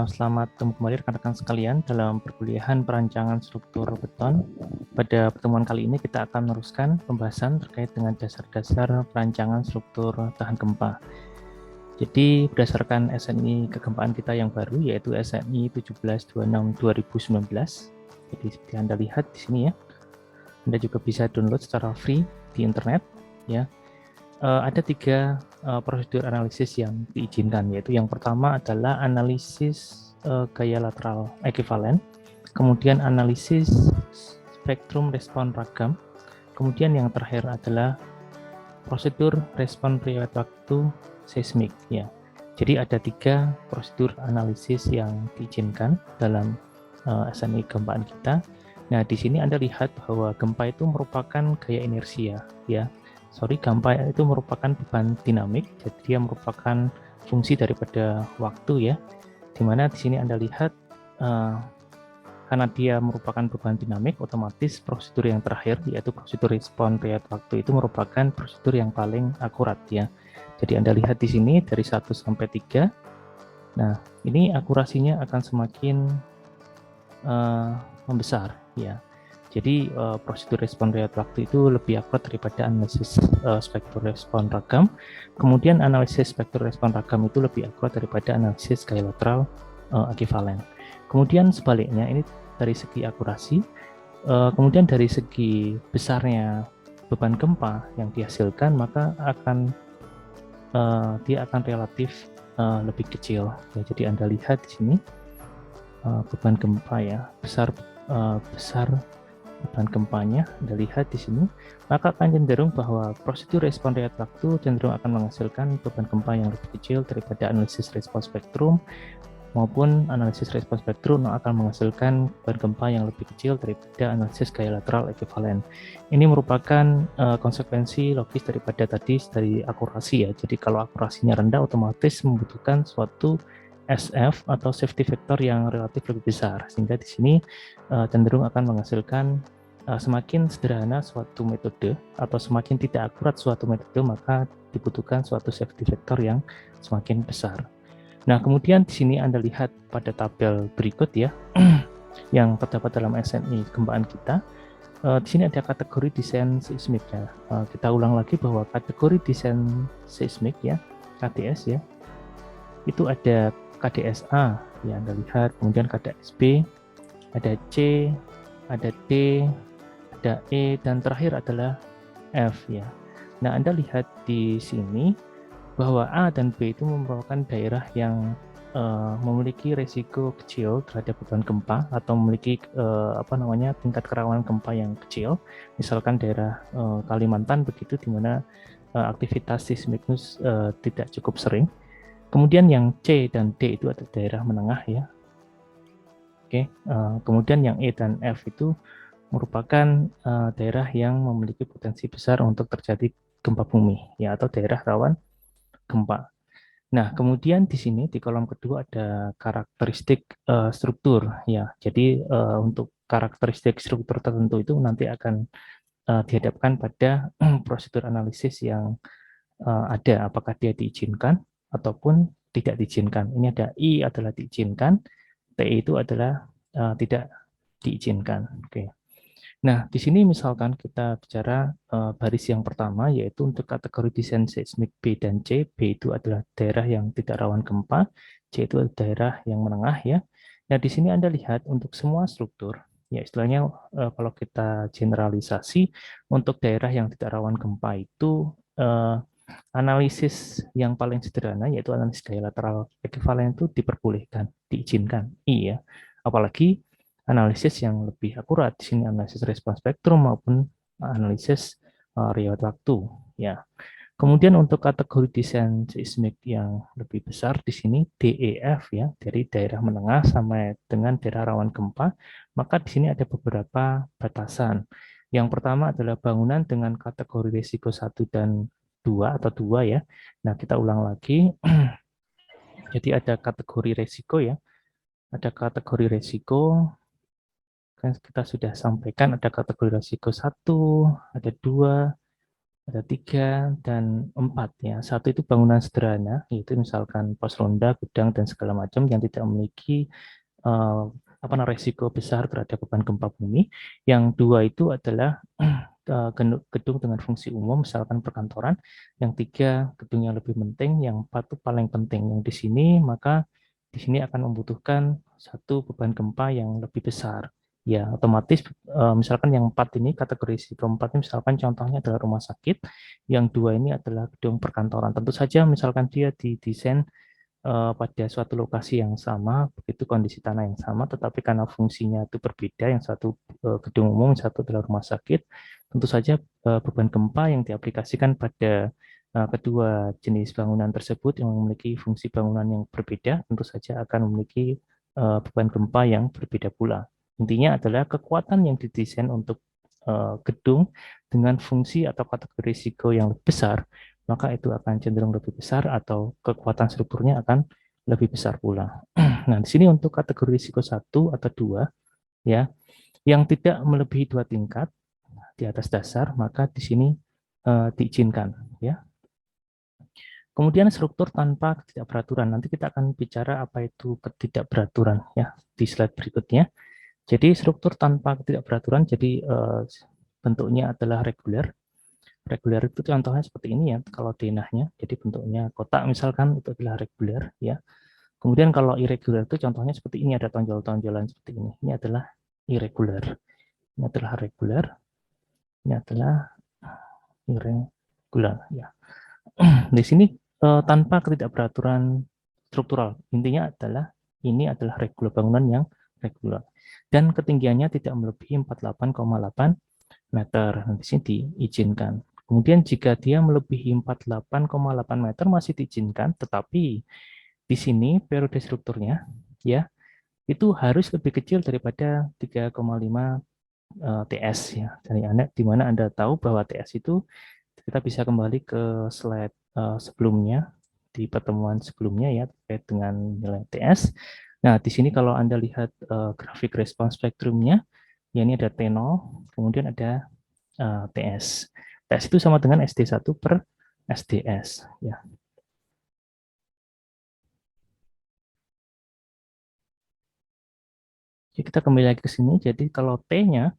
Selamat bertemu kembali rekan-rekan sekalian dalam perkuliahan perancangan struktur beton. Pada pertemuan kali ini kita akan meneruskan pembahasan terkait dengan dasar-dasar perancangan struktur tahan gempa. Jadi berdasarkan SNI kegempaan kita yang baru yaitu SNI 1726/2019. Jadi seperti Anda lihat di sini ya. Anda juga bisa download secara free di internet ya. Ada tiga prosedur analisis yang diizinkan, yaitu yang pertama adalah analisis gaya lateral ekuivalen, kemudian analisis spektrum respon ragam, kemudian yang terakhir adalah prosedur respon periode waktu seismik. Ya, jadi ada tiga prosedur analisis yang diizinkan dalam SNI kegempaan kita. Nah, di sini Anda lihat bahwa gempa itu merupakan gaya inersia, ya. Gempa itu merupakan beban dinamik, jadi dia merupakan fungsi daripada waktu ya. Dimana di sini Anda lihat karena dia merupakan beban dinamik, otomatis prosedur yang terakhir yaitu prosedur respon periode waktu itu merupakan prosedur yang paling akurat ya. Jadi Anda lihat di sini dari 1 sampai 3. Nah, ini akurasinya akan semakin membesar ya. Jadi prosedur respon periode waktu itu lebih akurat daripada analisis spektrum respon ragam. Kemudian analisis spektrum respon ragam itu lebih akurat daripada analisis gaya lateral ekuivalen. Kemudian sebaliknya ini dari segi akurasi, kemudian dari segi besarnya beban gempa yang dihasilkan, maka dia akan relatif lebih kecil. Ya, jadi Anda lihat di sini beban gempa ya, besar beban gempanya Anda lihat di sini, maka akan cenderung bahwa prosedur respon periode waktu cenderung akan menghasilkan beban gempa yang lebih kecil daripada analisis respon spektrum, maupun analisis respon spektrum akan menghasilkan beban gempa yang lebih kecil daripada analisis gaya lateral ekuivalen. Ini merupakan konsekuensi logis daripada tadi dari akurasi ya. Jadi kalau akurasinya rendah, otomatis membutuhkan suatu SF atau safety factor yang relatif lebih besar, sehingga di sini cenderung akan menghasilkan semakin sederhana suatu metode atau semakin tidak akurat suatu metode, maka dibutuhkan suatu safety factor yang semakin besar. Nah, kemudian di sini Anda lihat pada tabel berikut ya, yang terdapat dalam SNI kegempaan kita. Di sini ada kategori desain seismik ya. Kita ulang lagi bahwa kategori desain seismik ya, KDS ya, itu ada KDSA ya Anda lihat, kemudian KDSB, ada C, ada D, ada E, dan terakhir adalah F ya. Nah, Anda lihat di sini bahwa A dan B itu merupakan daerah yang memiliki resiko kecil terhadap beban gempa atau memiliki tingkat kerawanan gempa yang kecil. Misalkan daerah Kalimantan begitu, di mana aktivitas seismikus tidak cukup sering. Kemudian yang C dan D itu ada daerah menengah ya. Oke, kemudian yang E dan F itu merupakan daerah yang memiliki potensi besar untuk terjadi gempa bumi ya, atau daerah rawan gempa. Nah, kemudian di sini di kolom kedua ada karakteristik struktur ya. Jadi untuk karakteristik struktur tertentu itu nanti akan dihadapkan pada prosedur analisis yang ada, apakah dia diizinkan ataupun tidak diizinkan. Ini ada I adalah diizinkan, TI itu adalah tidak diizinkan. Oke. Nah, di sini misalkan kita bicara baris yang pertama, yaitu untuk kategori desain seismik B dan C. B itu adalah daerah yang tidak rawan gempa, C itu adalah daerah yang menengah ya. Nah, di sini Anda lihat untuk semua struktur, ya istilahnya kalau kita generalisasi, untuk daerah yang tidak rawan gempa itu analisis yang paling sederhana yaitu analisis gaya lateral ekuivalen itu diperbolehkan, diizinkan. Iya. Apalagi analisis yang lebih akurat di sini analisis respon spektrum maupun analisis riwayat waktu ya. Kemudian untuk kategori desain seismik yang lebih besar di sini DEF ya, dari daerah menengah sampai dengan daerah rawan gempa, maka di sini ada beberapa batasan. Yang pertama adalah bangunan dengan kategori risiko 1 dan 2 atau 2 ya. Nah, kita ulang lagi. Jadi ada kategori risiko ya. Ada kategori risiko, kan kita sudah sampaikan ada kategori risiko 1, ada 2, ada 3 dan 4 ya. Satu itu bangunan sederhana, yaitu misalkan pos ronda, gudang dan segala macam yang tidak memiliki eh, resiko besar terhadap beban gempa bumi. Yang dua itu adalah gedung dengan fungsi umum, misalkan perkantoran. Yang tiga, gedung yang lebih penting. Yang empat itu paling penting. Yang di sini, maka di sini akan membutuhkan satu beban gempa yang lebih besar. Ya, otomatis misalkan yang empat ini, kategori risiko empat ini misalkan contohnya adalah rumah sakit, yang dua ini adalah gedung perkantoran. Tentu saja misalkan dia didesain pada suatu lokasi yang sama, begitu kondisi tanah yang sama, tetapi karena fungsinya itu berbeda, yang satu gedung umum, yang satu adalah rumah sakit, tentu saja beban gempa yang diaplikasikan pada kedua jenis bangunan tersebut yang memiliki fungsi bangunan yang berbeda, tentu saja akan memiliki beban gempa yang berbeda pula. Intinya adalah kekuatan yang didesain untuk gedung dengan fungsi atau kategori risiko yang lebih besar, maka itu akan cenderung lebih besar atau kekuatan strukturnya akan lebih besar pula. Nah, di sini untuk kategori risiko 1 atau 2 ya, yang tidak melebihi 2 tingkat di atas dasar, maka di sini diizinkan ya. Kemudian struktur tanpa ketidakberaturan. Nanti kita akan bicara apa itu ketidakberaturan ya di slide berikutnya. Jadi struktur tanpa ketidakberaturan, jadi bentuknya adalah reguler. Reguler itu contohnya seperti ini ya, kalau denahnya, jadi bentuknya kotak misalkan, itu adalah reguler ya. Kemudian kalau irregular itu contohnya seperti ini, ada tonjol-tonjolan seperti ini. Ini adalah irregular. Ini adalah regular. Ini adalah irregular ya. Di sini tanpa ketidakberaturan struktural. Intinya adalah ini adalah regular, bangunan yang regular. Dan ketinggiannya tidak melebihi 48,8 meter. Nah, di sini diizinkan. Kemudian jika dia melebihi 48,8 meter masih diizinkan, tetapi di sini periode strukturnya ya itu harus lebih kecil daripada 3,5 TS ya. Di mana Anda tahu bahwa TS itu kita bisa kembali ke slide sebelumnya di pertemuan sebelumnya ya terkait dengan nilai TS. Nah, di sini kalau Anda lihat grafik respons spektrumnya, ya ini ada T0, kemudian ada TS. TS itu sama dengan SD1 per SDS. Ya. Jadi kita kembali lagi ke sini. Jadi kalau T-nya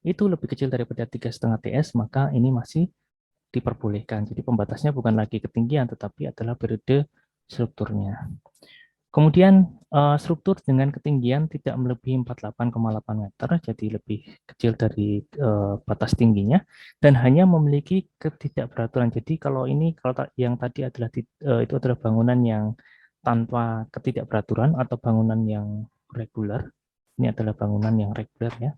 itu lebih kecil daripada 3,5 TS, maka ini masih diperbolehkan. Jadi pembatasnya bukan lagi ketinggian, tetapi adalah periode strukturnya. Kemudian struktur dengan ketinggian tidak melebihi 48,8 meter, jadi lebih kecil dari batas tingginya, dan hanya memiliki ketidakberaturan. Jadi kalau ini, kalau yang tadi adalah itu adalah bangunan yang tanpa ketidakberaturan atau bangunan yang reguler. Ini adalah bangunan yang reguler ya.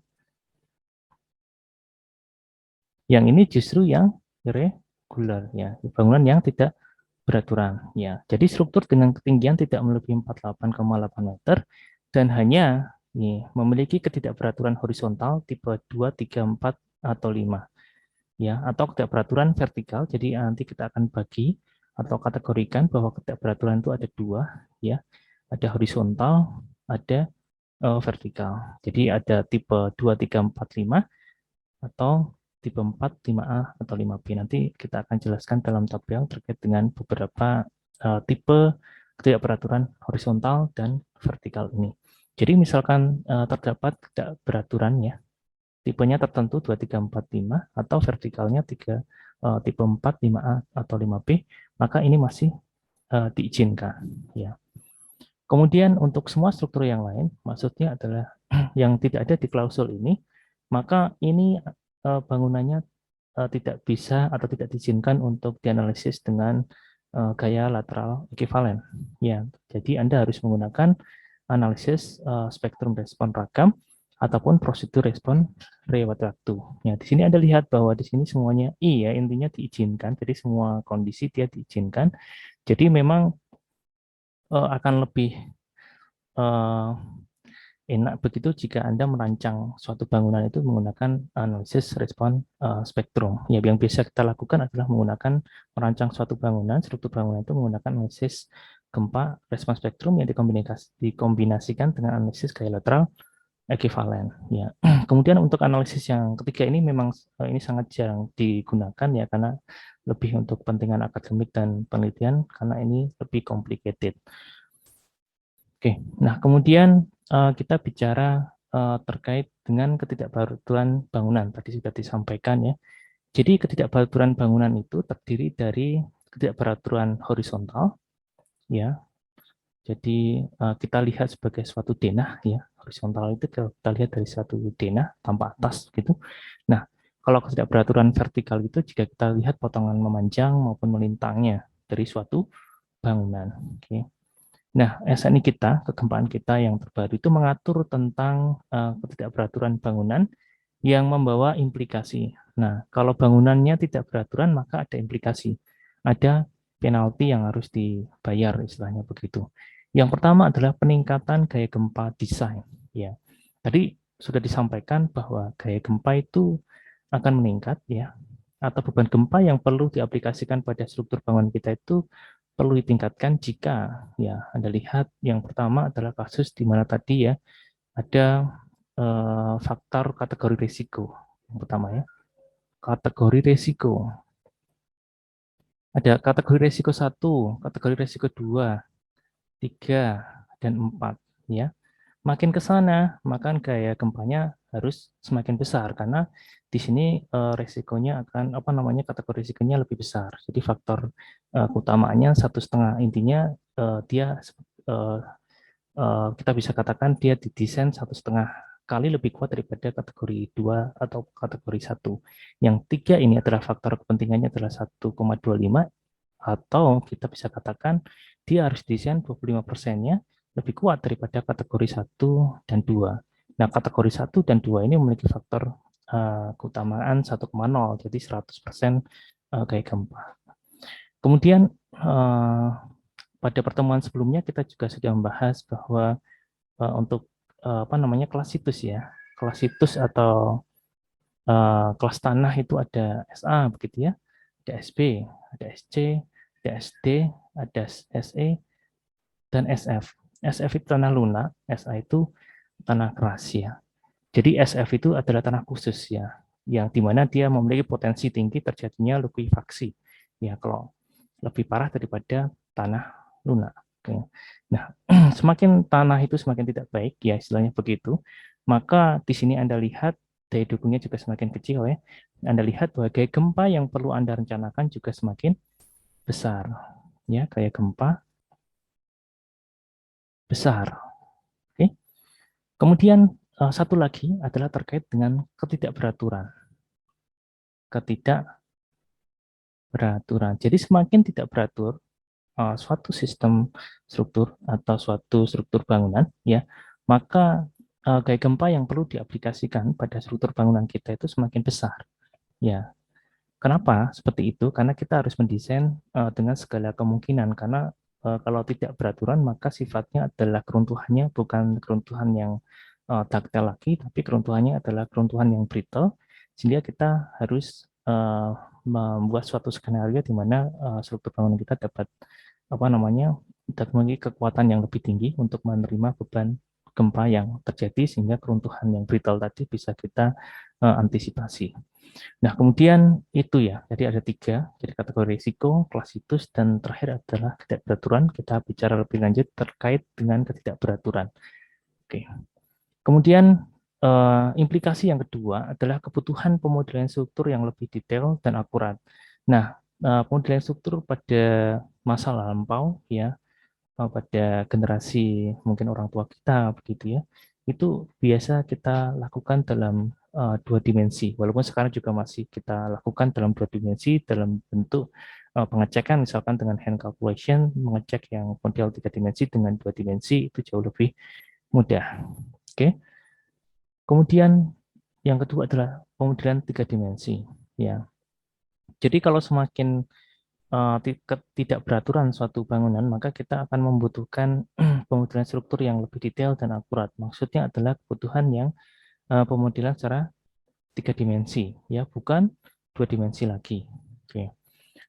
Yang ini justru yang irregular ya, bangunan yang tidak beraturan ya. Jadi struktur dengan ketinggian tidak melebihi 48,8 meter dan hanya memiliki ketidakberaturan horizontal tipe 2, 3, 4 atau 5 ya, atau ketidakberaturan vertikal. Jadi nanti kita akan bagi atau kategorikan bahwa ketidakberaturan itu ada dua ya. Ada horizontal, ada vertikal. Jadi ada tipe 2, 3, 4, 5 atau tipe 4, 5A atau 5B. Nanti kita akan jelaskan dalam tabel terkait dengan beberapa tipe ketidakberaturan horizontal dan vertikal ini. Jadi misalkan terdapat ketidakberaturan ya, tipenya tertentu 2, 3, 4, 5 atau vertikalnya tipe 4, 5A atau 5B, maka ini masih diizinkan ya. Kemudian untuk semua struktur yang lain, maksudnya adalah yang tidak ada di klausul ini, maka ini bangunannya tidak bisa atau tidak diizinkan untuk dianalisis dengan gaya lateral ekuivalen. Ya, jadi Anda harus menggunakan analisis spektrum respon ragam ataupun prosedur respon lewat waktu. Ya, di sini Anda lihat bahwa di sini semuanya I ya, intinya diizinkan. Jadi semua kondisi dia diizinkan. Jadi memang akan lebih enak begitu jika Anda merancang suatu bangunan itu menggunakan analisis respon spektrum. Ya, yang biasa kita lakukan adalah menggunakan merancang suatu bangunan, struktur bangunan itu menggunakan analisis gempa respon spektrum yang dikombinasikan dengan analisis gaya lateral ekuivalen ya. Kemudian untuk analisis yang ketiga ini memang ini sangat jarang digunakan ya karena lebih untuk kepentingan akademik dan penelitian karena ini lebih complicated. Oke, nah kemudian kita bicara terkait dengan ketidakberaturan bangunan tadi sudah disampaikan ya. Jadi ketidakberaturan bangunan itu terdiri dari ketidakberaturan horizontal ya. Jadi kita lihat sebagai suatu denah ya. Horizontal itu kita lihat dari suatu denah tanpa atas gitu. Nah, kalau ketidakberaturan vertikal itu jika kita lihat potongan memanjang maupun melintangnya dari suatu bangunan. Oke. Nah, SNI kita, kegempaan kita yang terbaru itu mengatur tentang ketidakberaturan bangunan yang membawa implikasi. Nah, kalau bangunannya tidak beraturan, maka ada implikasi. Ada penalti yang harus dibayar, istilahnya begitu. Yang pertama adalah peningkatan gaya gempa desain. Ya, tadi sudah disampaikan bahwa gaya gempa itu akan meningkat, ya, atau beban gempa yang perlu diaplikasikan pada struktur bangunan kita itu perlu ditingkatkan jika, ya, Anda lihat yang pertama adalah kasus di mana tadi ya ada faktor kategori risiko. Yang pertama ya, kategori risiko. Ada kategori risiko 1, kategori risiko 2, 3, dan 4. Ya. Makin ke sana, maka gaya gempanya harus semakin besar karena di sini risikonya akan apa namanya kategori risikonya lebih besar. Jadi faktor keutamaannya 1,5. Intinya dia kita bisa katakan dia didesain 1,5 kali lebih kuat daripada kategori 2 atau kategori 1. Yang 3 ini adalah faktor kepentingannya adalah 1,25 atau kita bisa katakan dia harus desain 25%-nya lebih kuat daripada kategori 1 dan 2. Nah, kategori 1 dan 2 ini memiliki faktor keutamaan 1,0, jadi 100% gaya gempa. Kemudian pada pertemuan sebelumnya kita juga sudah membahas bahwa untuk apa namanya kelas situs ya, kelas situs atau kelas tanah itu ada SA begitu ya, ada SB, ada SC, ada SD, ada SE, dan SF. SF itu tanah lunak, SA itu tanah keras ya. Jadi SF itu adalah tanah khusus ya, yang dimana dia memiliki potensi tinggi terjadinya likuifaksi. Ya, kalau lebih parah daripada tanah lunak. Oke. Nah, semakin tanah itu semakin tidak baik, ya istilahnya begitu, maka di sini Anda lihat daya dukungnya juga semakin kecil ya. Anda lihat bahwa gaya gempa yang perlu Anda rencanakan juga semakin besar. Ya, gaya gempa besar. Oke. Kemudian satu lagi adalah terkait dengan ketidakberaturan. Ketidakberaturan. Jadi semakin tidak beratur suatu sistem struktur atau suatu struktur bangunan, ya, maka gaya gempa yang perlu diaplikasikan pada struktur bangunan kita itu semakin besar. Ya, kenapa seperti itu? Karena kita harus mendesain dengan segala kemungkinan. Karena kalau tidak beraturan, maka sifatnya adalah keruntuhannya bukan keruntuhan yang taktil lagi, tapi keruntuhannya adalah keruntuhan yang brittle. Sehingga kita harus membuat suatu skenario di mana struktur bangunan kita dapat apa namanya dapat memiliki kekuatan yang lebih tinggi untuk menerima beban gempa yang terjadi sehingga keruntuhan yang brittle tadi bisa kita antisipasi. Nah, kemudian itu ya, jadi ada 3, jadi kategori risiko, kelas situs, dan terakhir adalah ketidakberaturan. Kita bicara lebih lanjut terkait dengan ketidakberaturan. Oke. Kemudian implikasi yang kedua adalah kebutuhan pemodelan struktur yang lebih detail dan akurat. Nah, pemodelan struktur pada masa lampau ya, pada generasi mungkin orang tua kita begitu ya, itu biasa kita lakukan dalam 2 dimensi. Walaupun sekarang juga masih kita lakukan dalam 2 dimensi dalam bentuk pengecekan misalkan dengan hand calculation, mengecek yang model 3 dimensi dengan 2 dimensi itu jauh lebih mudah. Oke. Kemudian yang kedua adalah pemodelan 3 dimensi. Ya. Jadi kalau semakin tidak beraturan suatu bangunan, maka kita akan membutuhkan pemodelan struktur yang lebih detail dan akurat. Maksudnya adalah kebutuhan yang pemodelan secara 3 dimensi, ya, bukan 2 dimensi lagi. Oke.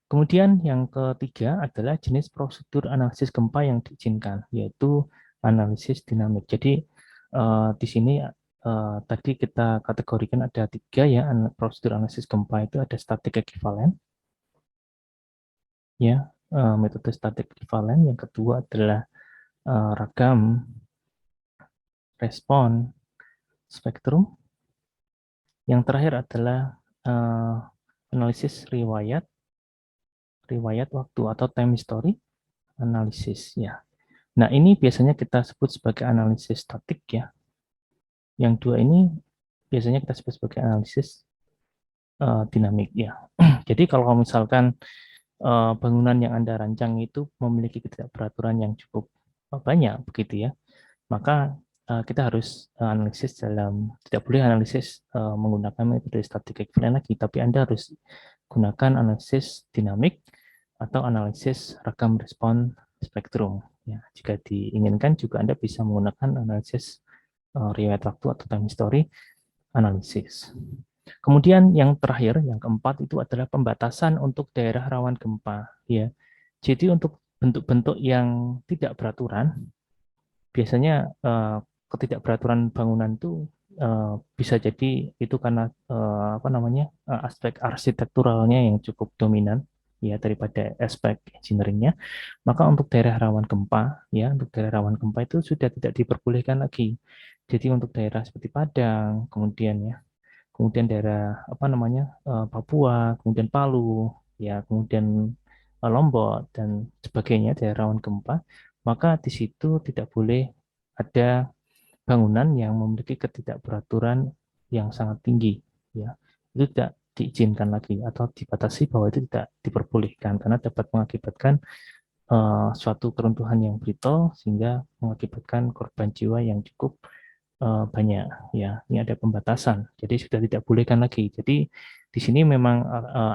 Kemudian yang ketiga adalah jenis prosedur analisis gempa yang diizinkan, yaitu analisis dinamik. Jadi di sini tadi kita kategorikan ada 3 ya, prosedur analisis gempa itu ada static equivalent, ya, metode static equivalent. Yang kedua adalah ragam respon spektrum. Yang terakhir adalah analisis riwayat waktu atau time history analisis ya. Nah, ini biasanya kita sebut sebagai analisis statik ya. Yang dua ini biasanya kita sebut sebagai analisis dinamik ya. Jadi kalau misalkan bangunan yang Anda rancang itu memiliki ketidakberaturan yang cukup banyak begitu ya, maka kita harus analisis tidak boleh analisis menggunakan metode static equivalent lagi, tapi Anda harus gunakan analisis dinamik atau analisis ragam respon spektrum. Ya, jika diinginkan juga Anda bisa menggunakan analisis riwayat waktu atau time history analisis. Kemudian yang terakhir, yang keempat itu adalah pembatasan untuk daerah rawan gempa. Ya, jadi untuk bentuk-bentuk yang tidak beraturan, biasanya ketidakberaturan bangunan itu bisa jadi itu karena aspek arsitekturalnya yang cukup dominan ya daripada aspek engineeringnya. Maka untuk daerah rawan gempa ya, untuk daerah rawan gempa itu sudah tidak diperbolehkan lagi. Jadi untuk daerah seperti Padang, kemudian daerah Papua, kemudian Palu, ya, kemudian Lombok dan sebagainya daerah rawan gempa, maka di situ tidak boleh ada bangunan yang memiliki ketidakberaturan yang sangat tinggi, ya. Itu tidak diizinkan lagi atau dibatasi bahwa itu tidak diperbolehkan karena dapat mengakibatkan suatu keruntuhan yang brittle sehingga mengakibatkan korban jiwa yang cukup banyak ya. Ini ada pembatasan, jadi sudah tidak bolehkan lagi. Jadi di sini memang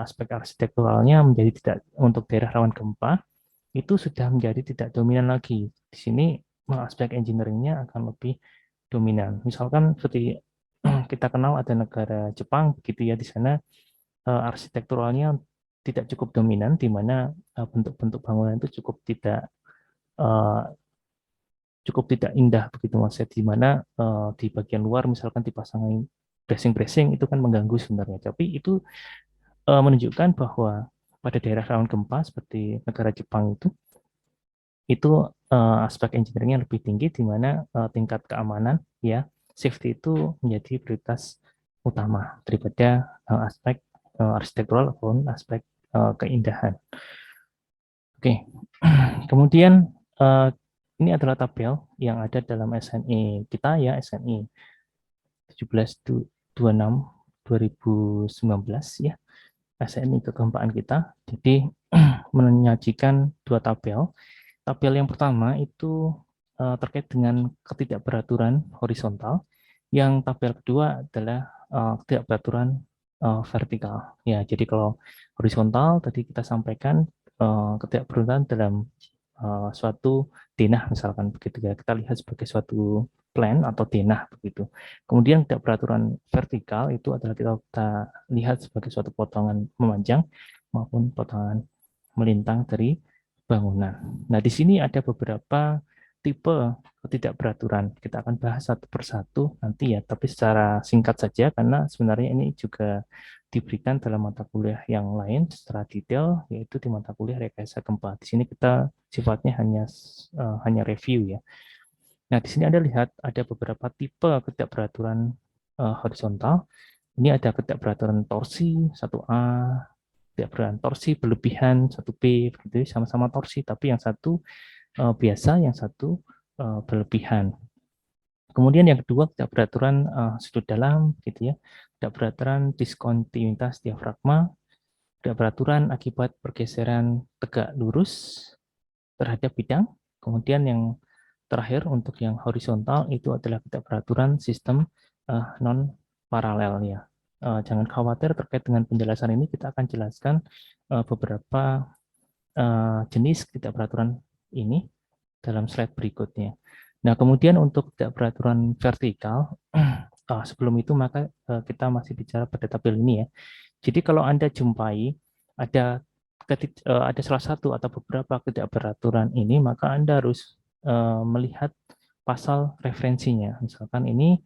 aspek arsitekturalnya menjadi tidak, untuk daerah rawan gempa itu sudah menjadi tidak dominan lagi. Di sini aspek engineeringnya akan lebih dominan. Misalkan seperti kita kenal ada negara Jepang begitu ya, di sana arsitekturalnya tidak cukup dominan, di mana bentuk-bentuk bangunan itu eh, cukup tidak indah begitu maksudnya, di mana di bagian luar misalkan dipasangin bracing-bracing itu kan mengganggu sebenarnya, tapi itu menunjukkan bahwa pada daerah rawan gempa seperti negara Jepang itu aspek engineeringnya lebih tinggi, di mana tingkat keamanan ya, safety itu menjadi prioritas utama daripada aspek arsitektural ataupun aspek keindahan. Oke, kemudian ini adalah tabel yang ada dalam SNI kita ya, SNI 1726 2019 ya, SNI kegempaan kita. Jadi menyajikan dua tabel. Tabel yang pertama itu terkait dengan ketidakberaturan horizontal. Yang tabel kedua adalah ketidakberaturan vertikal. Ya, jadi kalau horizontal tadi kita sampaikan ketidakberaturan dalam suatu denah misalkan begitu ya, kita lihat sebagai suatu plan atau denah begitu. Kemudian ketidakberaturan vertikal itu adalah kita lihat sebagai suatu potongan memanjang maupun potongan melintang dari bangunan. Nah, di sini ada beberapa tipe ketidakberaturan. Kita akan bahas satu persatu nanti ya, tapi secara singkat saja karena sebenarnya ini juga diberikan dalam mata kuliah yang lain secara detail, yaitu di mata kuliah rekayasa gempa. Di sini kita sifatnya hanya review ya. Nah, di sini Anda lihat ada beberapa tipe ketidakberaturan horizontal. Ini ada ketidakberaturan torsi 1A, ketidakberaturan torsi berlebihan 1B, begitu sama-sama torsi, tapi yang satu biasa, yang satu berlebihan. Kemudian yang kedua ketidakberaturan sudut dalam, gitu ya, ketidakberaturan diskontinuitas diafragma, ketidakberaturan akibat pergeseran tegak lurus terhadap bidang. Kemudian yang terakhir untuk yang horizontal itu adalah ketidakberaturan sistem non paralel ya. Jangan khawatir terkait dengan penjelasan ini, kita akan jelaskan beberapa jenis ketidakberaturan ini dalam slide berikutnya. Nah, kemudian untuk ketidakberaturan vertikal, sebelum itu maka kita masih bicara pada tabel ini ya. Jadi kalau Anda jumpai ada salah satu atau beberapa ketidakberaturan ini, maka Anda harus melihat pasal referensinya. Misalkan ini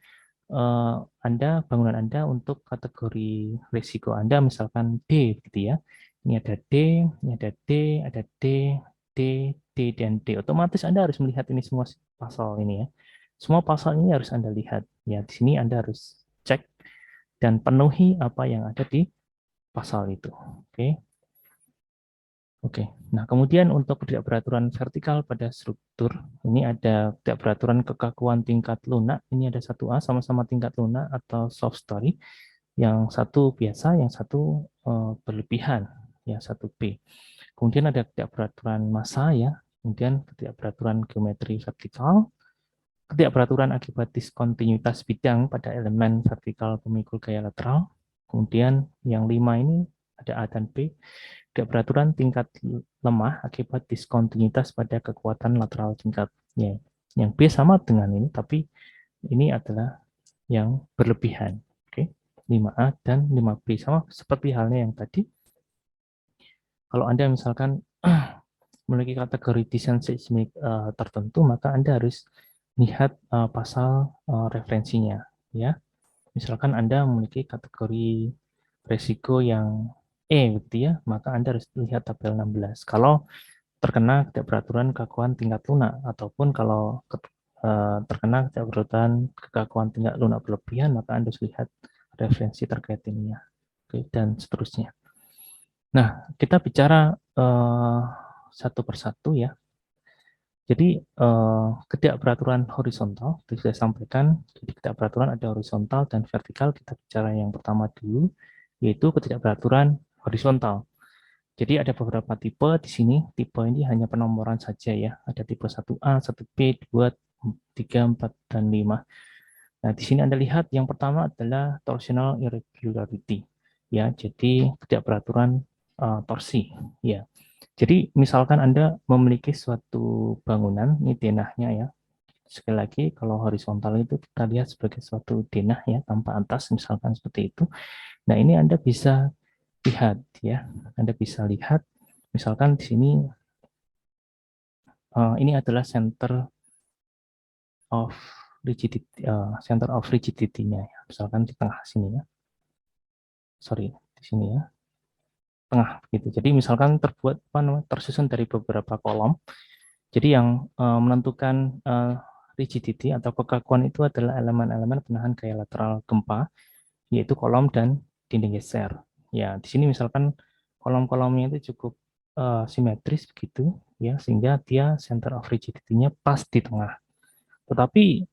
bangunan Anda untuk kategori risiko Anda misalkan D gitu ya. Ini ada D, ini ada D, ada D, D, D, dan D. Otomatis Anda harus melihat ini semua pasal ini ya. Semua pasal ini harus Anda lihat. Ya, di sini Anda harus cek dan penuhi apa yang ada di pasal itu. Oke. Oke, nah kemudian untuk ketidakberaturan vertikal pada struktur, ini ada ketidakberaturan kekakuan tingkat lunak, ini ada 1A sama-sama tingkat lunak atau soft story, yang satu biasa, yang satu berlebihan, ya 1B. Kemudian ada ketidakberaturan massa ya, kemudian ketidakberaturan geometri vertikal, ketidakberaturan akibat diskontinuitas bidang pada elemen vertikal pemikul gaya lateral, kemudian yang 5 ini ada A dan B, ketidakberaturan tingkat lemah akibat diskontinuitas pada kekuatan lateral tingkatnya. Yang B sama dengan ini, tapi ini adalah yang berlebihan. Oke, 5A dan 5B sama seperti halnya yang tadi. Kalau Anda misalkan memiliki kategori desain seismik tertentu, maka Anda harus lihat pasal referensinya. Ya, misalkan Anda memiliki kategori resiko yang gitu ya, maka Anda harus lihat tabel 16. Kalau terkena ketidakberaturan kekakuan tingkat lunak, ataupun kalau terkena ketidakberaturan kekakuan tingkat lunak berlebihan, maka Anda harus lihat referensi terkait ini ya. Oke, dan seterusnya. Nah, kita bicara satu persatu ya. Jadi ketidakberaturan horizontal, itu saya sampaikan, jadi ketidakberaturan ada horizontal dan vertikal. Kita bicara yang pertama dulu, yaitu ketidakberaturan horizontal. Jadi ada beberapa tipe di sini. Tipe ini hanya penomoran saja ya. Ada tipe 1A, 1B, 2, 3, 4, dan 5. Nah, di sini Anda lihat yang pertama adalah torsional irregularity. Ya, jadi ketidakberaturan torsi. Ya. Jadi misalkan Anda memiliki suatu bangunan, ini denahnya ya. Sekali lagi, kalau horizontal itu kita lihat sebagai suatu denah ya, tanpa atas, misalkan seperti itu. Nah, ini Anda bisa lihat ya. Anda bisa lihat misalkan di sini ini adalah of rigidity center of rigidity-nya ya. Misalkan di tengah sini ya. Sorry, di sini ya. Tengah gitu. Jadi misalkan terbuat tersusun dari beberapa kolom. Jadi yang menentukan rigidity atau kekakuan itu adalah elemen-elemen penahan gaya lateral gempa, yaitu kolom dan dinding geser. Ya, di sini misalkan kolom-kolomnya itu cukup simetris begitu, ya, sehingga dia center of rigidity-nya pas di tengah. Tetapi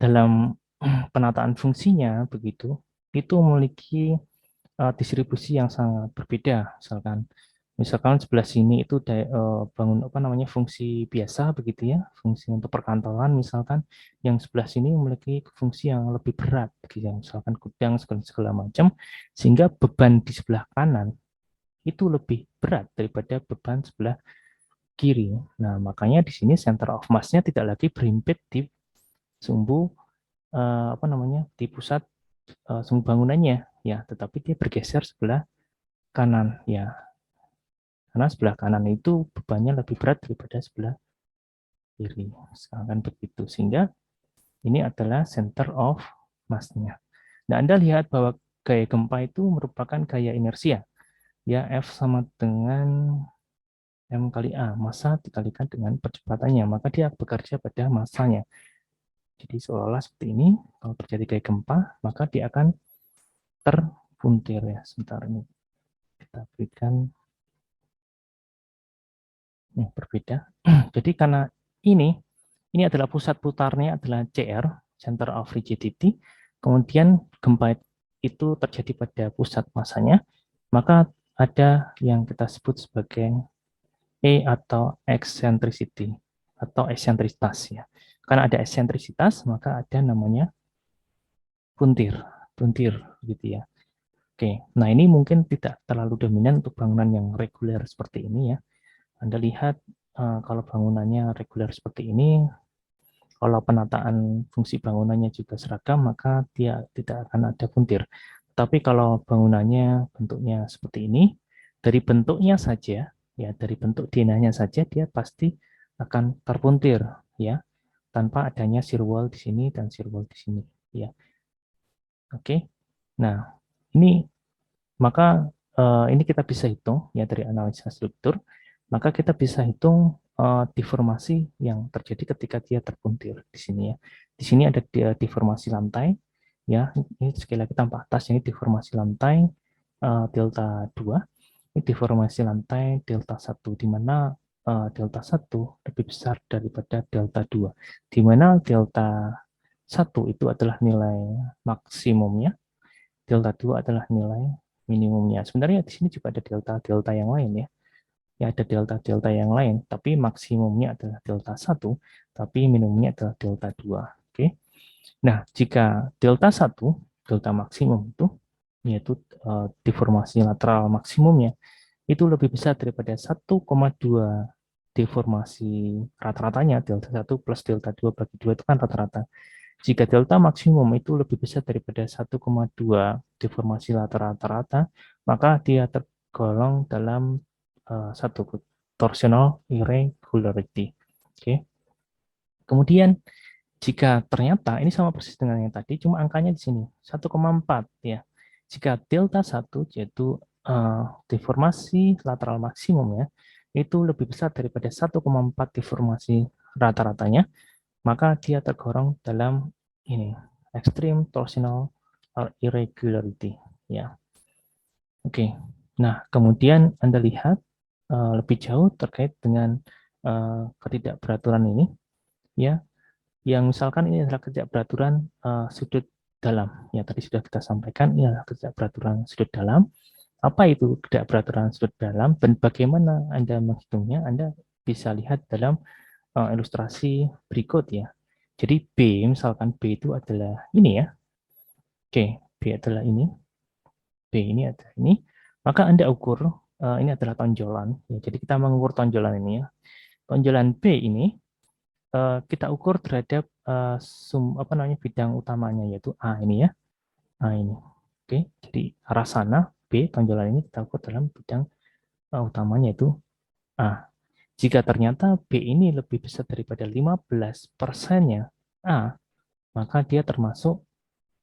dalam penataan fungsinya begitu, itu memiliki distribusi yang sangat berbeda. Misalkan sebelah sini itu bangun apa namanya fungsi biasa begitu ya, fungsi untuk perkantoran misalkan, yang sebelah sini memiliki fungsi yang lebih berat begitu ya, misalkan gudang segala macam, sehingga beban di sebelah kanan itu lebih berat daripada beban sebelah kiri. Nah, makanya di sini center of mass-nya tidak lagi berhimpit di sumbu apa namanya di pusat sumbu bangunannya ya, tetapi dia bergeser sebelah kanan ya. Karena sebelah kanan itu bebannya lebih berat daripada sebelah kiri. Misalkan begitu. Sehingga ini adalah center of mass-nya. Nah, Anda lihat bahwa gaya gempa itu merupakan gaya inersia. Ya, F sama dengan M kali A. Massa dikalikan dengan percepatannya. Maka dia bekerja pada massanya. Jadi seolah-olah seperti ini. Kalau terjadi gaya gempa, maka dia akan terpuntir ya. Sebentar ini. Kita berikan yang berbeda. Jadi karena ini adalah pusat putarnya adalah CR, Center of Rigidity. Kemudian gempa itu terjadi pada pusat masanya, maka ada yang kita sebut sebagai E atau eccentricity atau eksentrisitas ya. Karena ada eksentrisitas, maka ada namanya puntir, puntir gitu ya. Oke, nah ini mungkin tidak terlalu dominan untuk bangunan yang reguler seperti ini ya. Anda lihat kalau bangunannya reguler seperti ini, kalau penataan fungsi bangunannya juga seragam, maka dia tidak akan ada puntir. Tapi kalau bangunannya bentuknya seperti ini, dari bentuknya saja, ya dari bentuk denahnya saja, dia pasti akan terpuntir, ya, tanpa adanya shear wall di sini dan shear wall di sini. ya. Oke. Nah, ini maka ini kita bisa hitung ya dari analisa struktur, maka kita bisa hitung deformasi yang terjadi ketika dia terpuntir di sini ya. Di sini ada deformasi lantai ya. Ini sekali lagi tampak atas ini deformasi lantai delta 2. Ini deformasi lantai delta 1 di mana delta 1 lebih besar daripada delta 2. Di mana delta 1 itu adalah nilai maksimumnya, delta 2 adalah nilai minimumnya. Sebenarnya di sini juga ada delta-delta yang lain ya. Ya ada delta-delta yang lain, tapi maksimumnya adalah delta 1, tapi minimumnya adalah delta 2. Oke. Nah, jika delta 1, delta maksimum itu yaitu deformasi lateral maksimumnya itu lebih besar daripada 1,2 deformasi rata-ratanya, delta 1 plus delta 2 bagi 2 itu kan rata-rata. Jika delta maksimum itu lebih besar daripada 1,2 deformasi lateral rata-rata, maka dia tergolong dalam satu torsional irregularity. Oke. Kemudian jika ternyata ini sama persis dengan yang tadi, cuma angkanya di sini 1,4 ya. Jika delta 1 yaitu deformasi lateral maksimumnya itu lebih besar daripada 1,4 deformasi rata-ratanya, maka dia tergolong dalam ini extreme torsional irregularity ya. Oke. Nah, kemudian Anda lihat lebih jauh terkait dengan ketidakberaturan ini ya, yang misalkan ini adalah ketidakberaturan sudut dalam ya, tadi sudah kita sampaikan ini adalah ketidakberaturan sudut dalam. Apa itu ketidakberaturan sudut dalam dan bagaimana Anda menghitungnya? Anda bisa lihat dalam ilustrasi berikut ya. Jadi B, misalkan B itu adalah ini ya. Oke, B adalah ini. B ini adalah ini. Maka Anda ukur, ini adalah tonjolan. Ya, jadi kita mengukur tonjolan ini ya. Tonjolan B ini kita ukur terhadap apa namanya bidang utamanya yaitu A ini ya. A ini. Oke, jadi arah sana B tonjolan ini kita ukur dalam bidang utamanya yaitu A. Jika ternyata B ini lebih besar daripada 15%-nya A, maka dia termasuk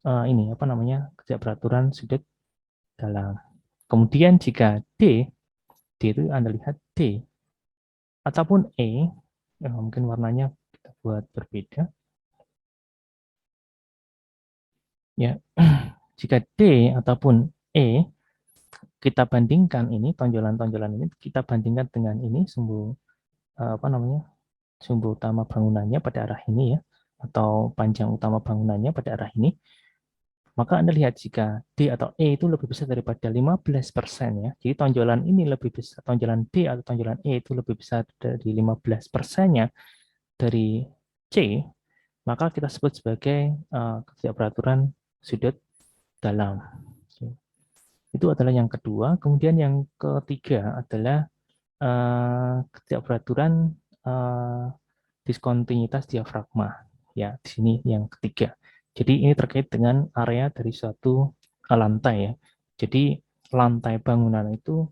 ini apa namanya ketidakberaturan sudut dalam. Kemudian jika D itu Anda lihat D ataupun E, mungkin warnanya kita buat berbeda. Ya, jika D ataupun E kita bandingkan ini tonjolan-tonjolan ini kita bandingkan dengan ini sumbu apa namanya sumbu utama bangunannya pada arah ini ya, atau panjang utama bangunannya pada arah ini, maka Anda lihat jika D atau E itu lebih besar daripada 15% ya. Jadi tonjolan ini lebih besar, tonjolan D atau tonjolan E itu lebih besar dari 15%-nya dari C, maka kita sebut sebagai ketidakberaturan sudut dalam. Itu adalah yang kedua. Kemudian yang ketiga adalah ketidakberaturan diskontinuitas diafragma. Ya, di sini yang ketiga. Jadi ini terkait dengan area dari suatu lantai ya. Jadi lantai bangunan itu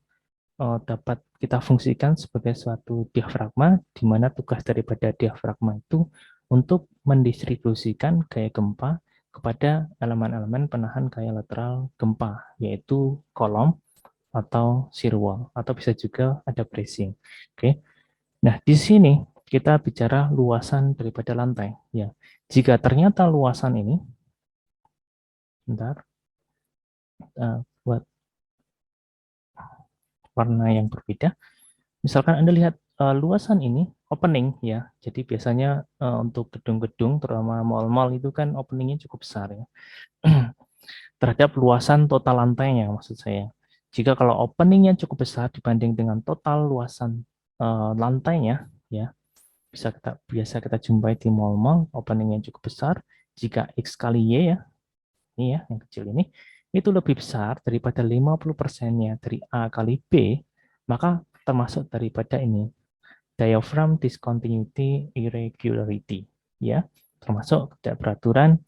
dapat kita fungsikan sebagai suatu diafragma, di mana tugas daripada diafragma itu untuk mendistribusikan gaya gempa kepada elemen-elemen penahan gaya lateral gempa, yaitu kolom atau shear wall, atau bisa juga ada bracing. Oke. Nah, di sini kita bicara luasan daripada lantai. Ya, jika ternyata luasan ini, bentar, buat warna yang berbeda. Misalkan Anda lihat luasan ini opening ya. Jadi biasanya untuk gedung-gedung, terutama mall-mall itu kan openingnya cukup besar ya. Terhadap luasan total lantainya maksud saya. Jika kalau openingnya cukup besar dibanding dengan total luasan lantainya, ya biasa kita jumpai di mall-mall openingnya cukup besar. Jika X kali Y ya, ini ya yang kecil ini, itu lebih besar daripada 50%-nya dari A kali B, maka termasuk daripada ini diaphragm discontinuity irregularity ya, termasuk ketidakberaturan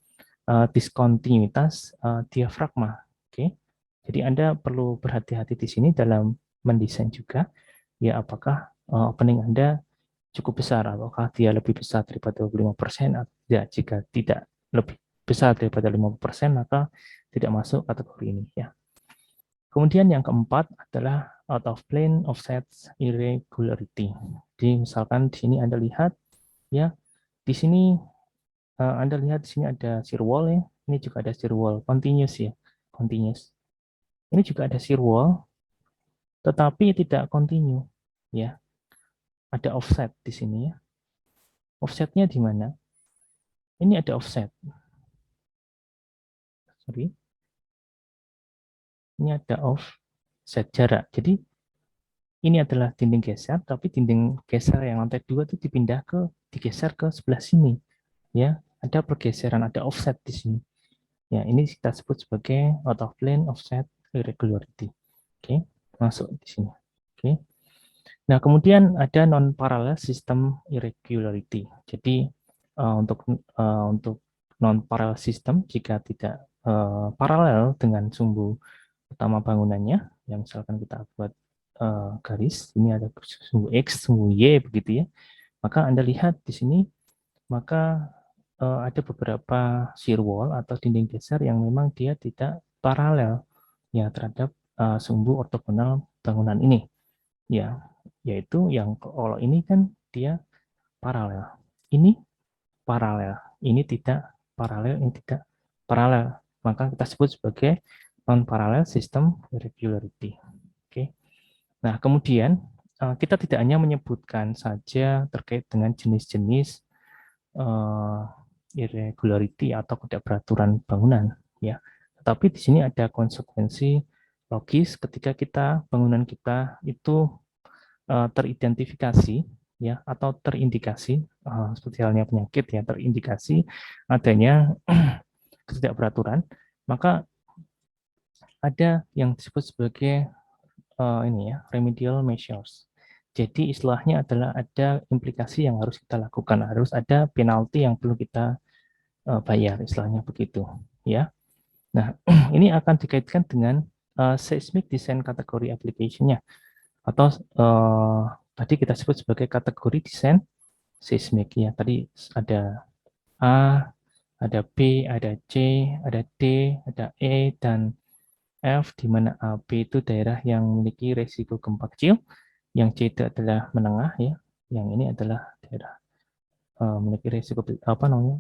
diskontinuitas diafragma. Oke. Jadi Anda perlu berhati-hati di sini dalam mendesain juga ya, apakah opening Anda cukup besar, apakah dia lebih besar daripada 25% atau tidak. Jika tidak lebih besar daripada 50%, maka tidak masuk kategori ini ya. Kemudian yang keempat adalah out of plane offset irregularity. Jadi misalkan di sini Anda lihat ya, di sini Anda lihat di sini ada shear wall ya. Ini juga ada shear wall continuous ya, continuous. Ini juga ada shear wall, tetapi tidak continue ya. Ada offset di sini ya. Offsetnya di mana? Ini ada offset. Sorry. Ini ada offset jarak. Jadi ini adalah dinding geser, tapi dinding geser yang lantai 2 itu digeser ke sebelah sini. Ya, ada pergeseran, ada offset di sini. Ya, ini kita sebut sebagai out of plane offset irregularity. Oke, masuk di sini. Oke. Nah, kemudian ada non parallel system irregularity. Jadi untuk non parallel system, jika tidak paralel dengan sumbu utama bangunannya, yang misalkan kita buat garis, ini ada sumbu X, sumbu Y begitu ya. Maka Anda lihat di sini, maka ada beberapa shear wall atau dinding geser yang memang dia tidak paralel ya terhadap sumbu ortogonal bangunan ini. Ya, yaitu yang kalau ini kan dia paralel. Ini paralel. Ini tidak paralel, ini tidak paralel. Maka kita sebut sebagai non-parallel system irregularity. Oke. Nah, kemudian kita tidak hanya menyebutkan saja terkait dengan jenis-jenis irregularity atau ketidakberaturan bangunan, ya. Tetapi di sini ada konsekuensi logis ketika bangunan kita itu teridentifikasi ya atau terindikasi seperti halnya penyakit ya terindikasi adanya ketidakberaturan, maka ada yang disebut sebagai ini ya remedial measures. Jadi istilahnya adalah ada implikasi yang harus kita lakukan, harus ada penalti yang perlu kita bayar, istilahnya begitu ya. Nah, ini akan dikaitkan dengan seismic design kategori application-nya atau tadi kita sebut sebagai kategori desain seismik ya. Tadi ada A, ada B, ada C, ada D, ada E, dan F, di mana A, B itu daerah yang memiliki resiko gempa kecil, yang C itu adalah menengah ya, yang ini adalah daerah memiliki resiko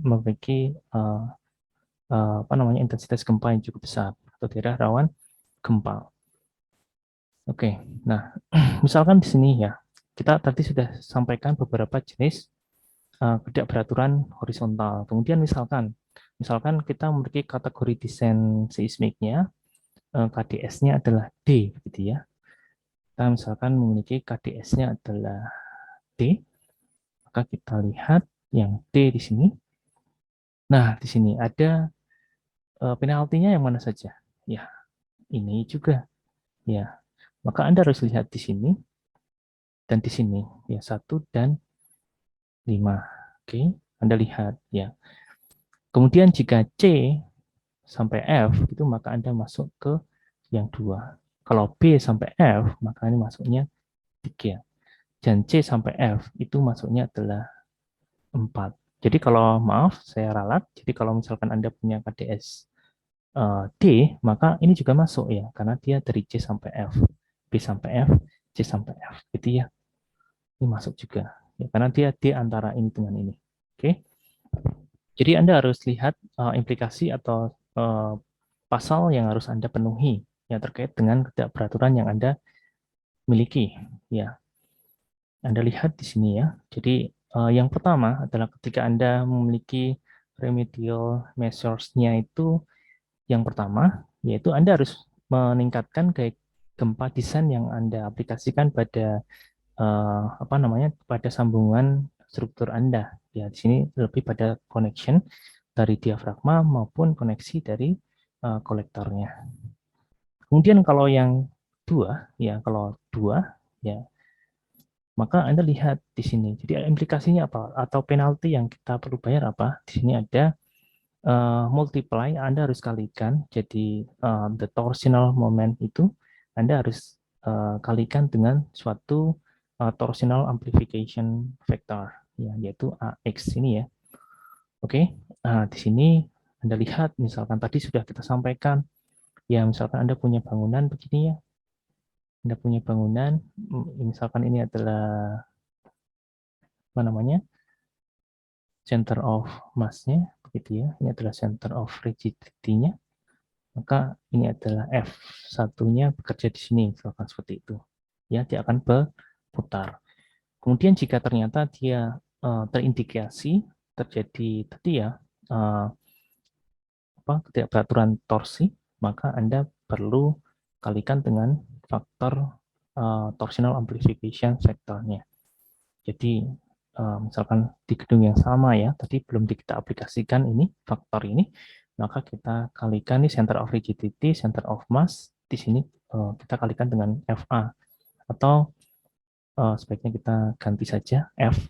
memiliki intensitas gempa yang cukup besar atau daerah rawan gempa. Oke, nah misalkan di sini ya kita tadi sudah sampaikan beberapa jenis ketidakberaturan horizontal. Kemudian misalkan kita memiliki kategori desain seismiknya, KDS-nya adalah D, gitu ya. Kita misalkan memiliki KDS-nya adalah D, maka kita lihat yang D di sini. Nah, di sini ada penaltinya yang mana saja? Ya, ini juga. Ya, maka Anda harus lihat di sini dan di sini. Ya, 1 dan 5. Oke, Anda lihat ya. Kemudian jika C sampai F itu maka Anda masuk ke yang 2. Kalau B sampai F maka ini masuknya 3. Dan C sampai F itu masuknya adalah 4. Jadi kalau maaf saya ralat, jadi kalau misalkan Anda punya KDS D, maka ini juga masuk ya, karena dia dari C sampai F, B sampai F, C sampai F, gitu ya. Ini masuk juga, ya, karena dia D antara ini dengan ini. Oke, jadi Anda harus lihat implikasi atau pasal yang harus Anda penuhi yang terkait dengan ketidakberaturan yang Anda miliki. Ya, Anda lihat di sini ya. Jadi yang pertama adalah ketika Anda memiliki remedial measures-nya itu yang pertama, yaitu Anda harus meningkatkan gaya gempa desain yang Anda aplikasikan pada pada sambungan struktur Anda. Ya, di sini lebih pada connection dari diafragma maupun koneksi dari kolektornya. Kemudian kalau yang kalau dua, ya, maka Anda lihat di sini. Jadi implikasinya apa? Atau penalti yang kita perlu bayar apa? Di sini ada multiply, Anda harus kalikan. Jadi the torsional moment itu Anda harus kalikan dengan suatu torsional amplification vector, ya, yaitu AX ini ya. Oke, di sini Anda lihat, misalkan tadi sudah kita sampaikan, ya misalkan Anda punya bangunan begini ya, Anda punya bangunan, misalkan ini adalah apa namanya, center of mass-nya, begitu ya, ini adalah center of rigidity-nya, maka ini adalah F1-nya bekerja di sini, misalkan seperti itu. Ya, dia akan berputar. Kemudian jika ternyata dia terindikasi terjadi tadi ya ketidakberaturan torsi, maka Anda perlu kalikan dengan faktor torsional amplification factor-nya. Jadi misalkan di gedung yang sama ya, tadi belum kita aplikasikan ini faktor ini, maka kita kalikan nih center of rigidity, center of mass, di sini kita kalikan dengan FA, atau sebaiknya kita ganti saja F,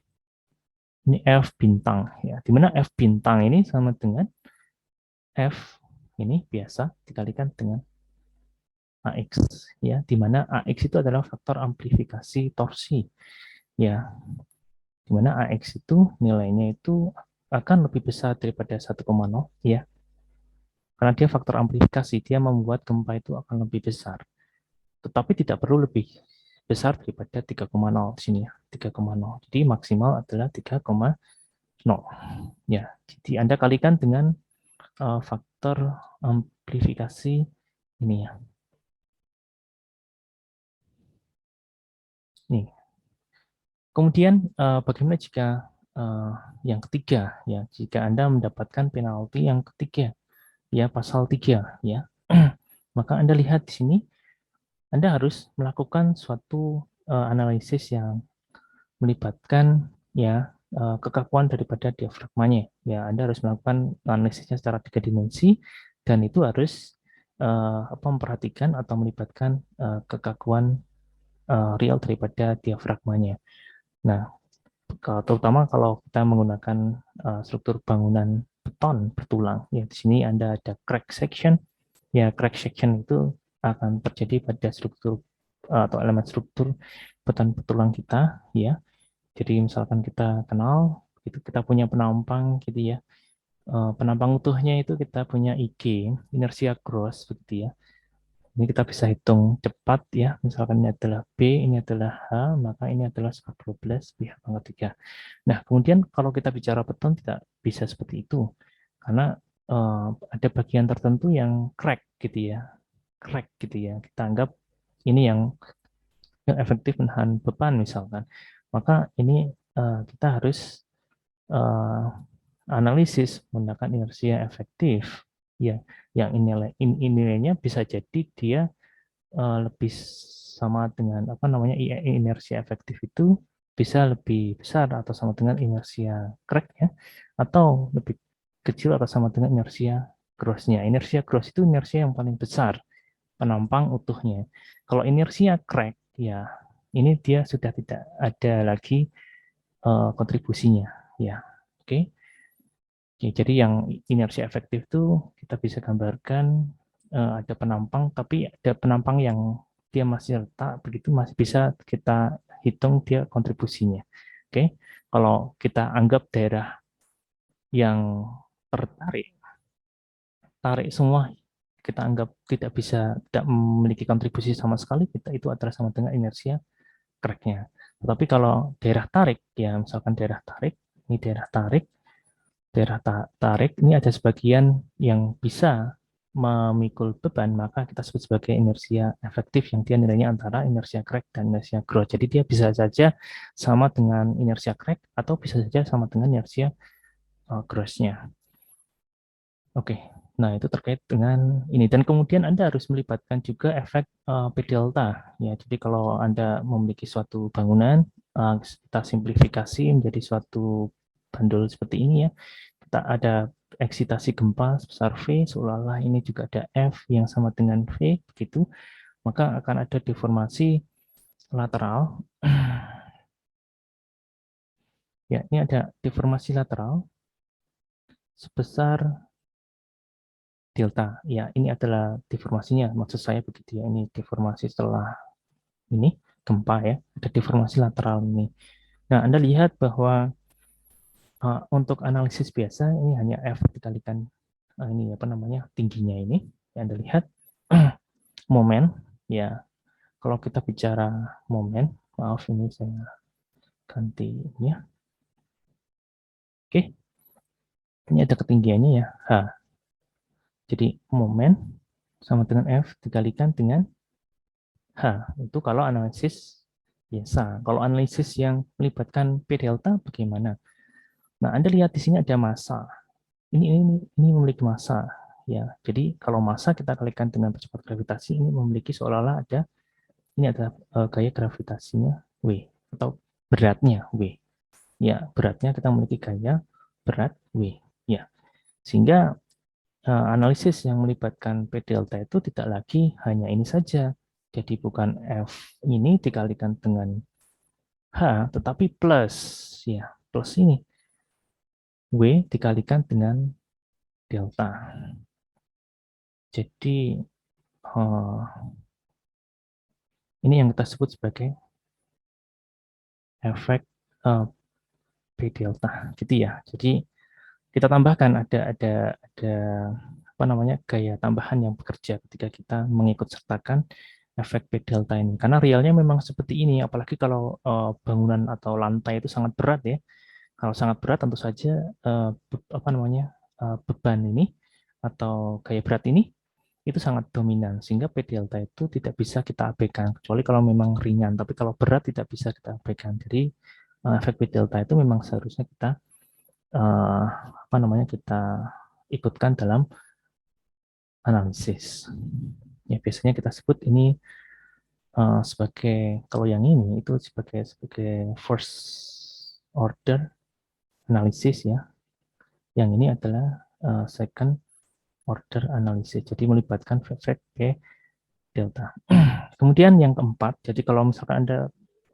ini F bintang ya, dimana F bintang ini sama dengan F ini biasa dikalikan dengan AX ya, dimana AX itu adalah faktor amplifikasi torsi ya, dimana AX itu nilainya itu akan lebih besar daripada 1,0 ya, karena dia faktor amplifikasi, dia membuat gempa itu akan lebih besar, tetapi tidak perlu lebih besar daripada 3,0 di sini ya, 3,0. Jadi maksimal adalah 3,0 ya. Jadi Anda kalikan dengan faktor amplifikasi ini ya. Nih. Kemudian bagaimana jika yang ketiga ya, jika Anda mendapatkan penalti yang ketiga ya, pasal 3 ya. Maka Anda lihat di sini Anda harus melakukan suatu analisis yang melibatkan ya kekakuan daripada diafragmanya. Ya, Anda harus melakukan analisisnya secara 3 dimensi, dan itu harus memperhatikan atau melibatkan kekakuan real daripada diafragmanya. Nah, terutama kalau kita menggunakan struktur bangunan beton bertulang, ya di sini Anda ada crack section. Ya, crack section itu akan terjadi pada struktur atau elemen struktur beton bertulang kita, ya. Jadi misalkan kita kenal, itu kita punya penampang gitu ya. Penampang utuhnya itu kita punya IG, inertia gross begitu ya. Ini kita bisa hitung cepat ya. Misalkan ini adalah B, ini adalah H, maka ini adalah skala 12 pihak pangkat 3. Nah, kemudian kalau kita bicara beton tidak bisa seperti itu. Karena ada bagian tertentu yang crack gitu ya. Crack gitu ya. Kita anggap ini yang efektif menahan beban misalkan. Maka ini kita harus uh, analisis menggunakan inersia efektif ya, yang nilainya bisa jadi dia lebih sama dengan apa namanya inersia efektif itu bisa lebih besar atau sama dengan inersia crack ya, atau lebih kecil atau sama dengan inersia grossnya. Inersia gross itu inersia yang paling besar penampang utuhnya. Kalau inersia crack ya, ini dia sudah tidak ada lagi kontribusinya ya. Oke. Oke, jadi yang inersia efektif itu kita bisa gambarkan ada penampang, tapi ada penampang yang dia masih letak, begitu masih bisa kita hitung dia kontribusinya. Oke, kalau kita anggap daerah yang tertarik, tarik semua, kita anggap tidak memiliki kontribusi sama sekali, kita itu adalah sama dengan inersia crack-nya. Tetapi kalau daerah tarik, ya misalkan daerah tarik, ini daerah tarik ini ada sebagian yang bisa memikul beban, maka kita sebut sebagai inersia efektif yang dia nilainya antara inersia crack dan inersia growth. Jadi dia bisa saja sama dengan inersia crack atau bisa saja sama dengan inersia growth-nya. Oke, nah itu terkait dengan ini. Dan kemudian Anda harus melibatkan juga efek P delta. Ya, jadi kalau Anda memiliki suatu bangunan, kita simplifikasi menjadi suatu bandul seperti ini ya. Kita ada eksitasi gempa sebesar V, seolah-olah ini juga ada F yang sama dengan V, begitu. Maka akan ada deformasi lateral. Ya, ini ada deformasi lateral sebesar delta. Ya, ini adalah deformasinya. Maksud saya begitu ya. Ini deformasi setelah ini gempa ya. Ada deformasi lateral ini. Nah, Anda lihat bahwa untuk analisis biasa ini hanya F dikalikan ini apa namanya tingginya ini yang Anda lihat momen ya. Kalau kita bicara momen, maaf ini saya ganti ini ya. Oke, ini ada ketinggiannya ya H. Jadi momen sama dengan F dikalikan dengan H. Itu kalau analisis biasa. Kalau analisis yang melibatkan P delta bagaimana? Nah, Anda lihat di sini ada massa. Ini memiliki massa ya. Jadi kalau massa kita kalikan dengan percepat gravitasi, ini memiliki seolah-olah ada ini ada gaya gravitasinya W atau beratnya W. Ya, beratnya kita memiliki gaya berat W. Ya, sehingga analisis yang melibatkan P delta itu tidak lagi hanya ini saja. Jadi bukan F ini dikalikan dengan H, tetapi plus ya, plus ini W dikalikan dengan delta. Jadi ini yang kita sebut sebagai efek P delta, gitu ya. Jadi kita tambahkan ada apa namanya gaya tambahan yang bekerja ketika kita mengikut sertakan efek P delta ini. Karena realnya memang seperti ini, apalagi kalau bangunan atau lantai itu sangat berat ya. Kalau sangat berat tentu saja apa namanya beban ini atau gaya berat ini itu sangat dominan sehingga P delta itu tidak bisa kita abaikan kecuali kalau memang ringan, tapi kalau berat tidak bisa kita abaikan. Jadi efek P delta itu memang seharusnya kita apa namanya kita ikutkan dalam analisis. Ya biasanya kita sebut ini sebagai kalau yang ini itu sebagai first order analisis ya. Yang ini adalah second order analisis. Jadi melibatkan efek P delta. Kemudian yang keempat, jadi kalau misalkan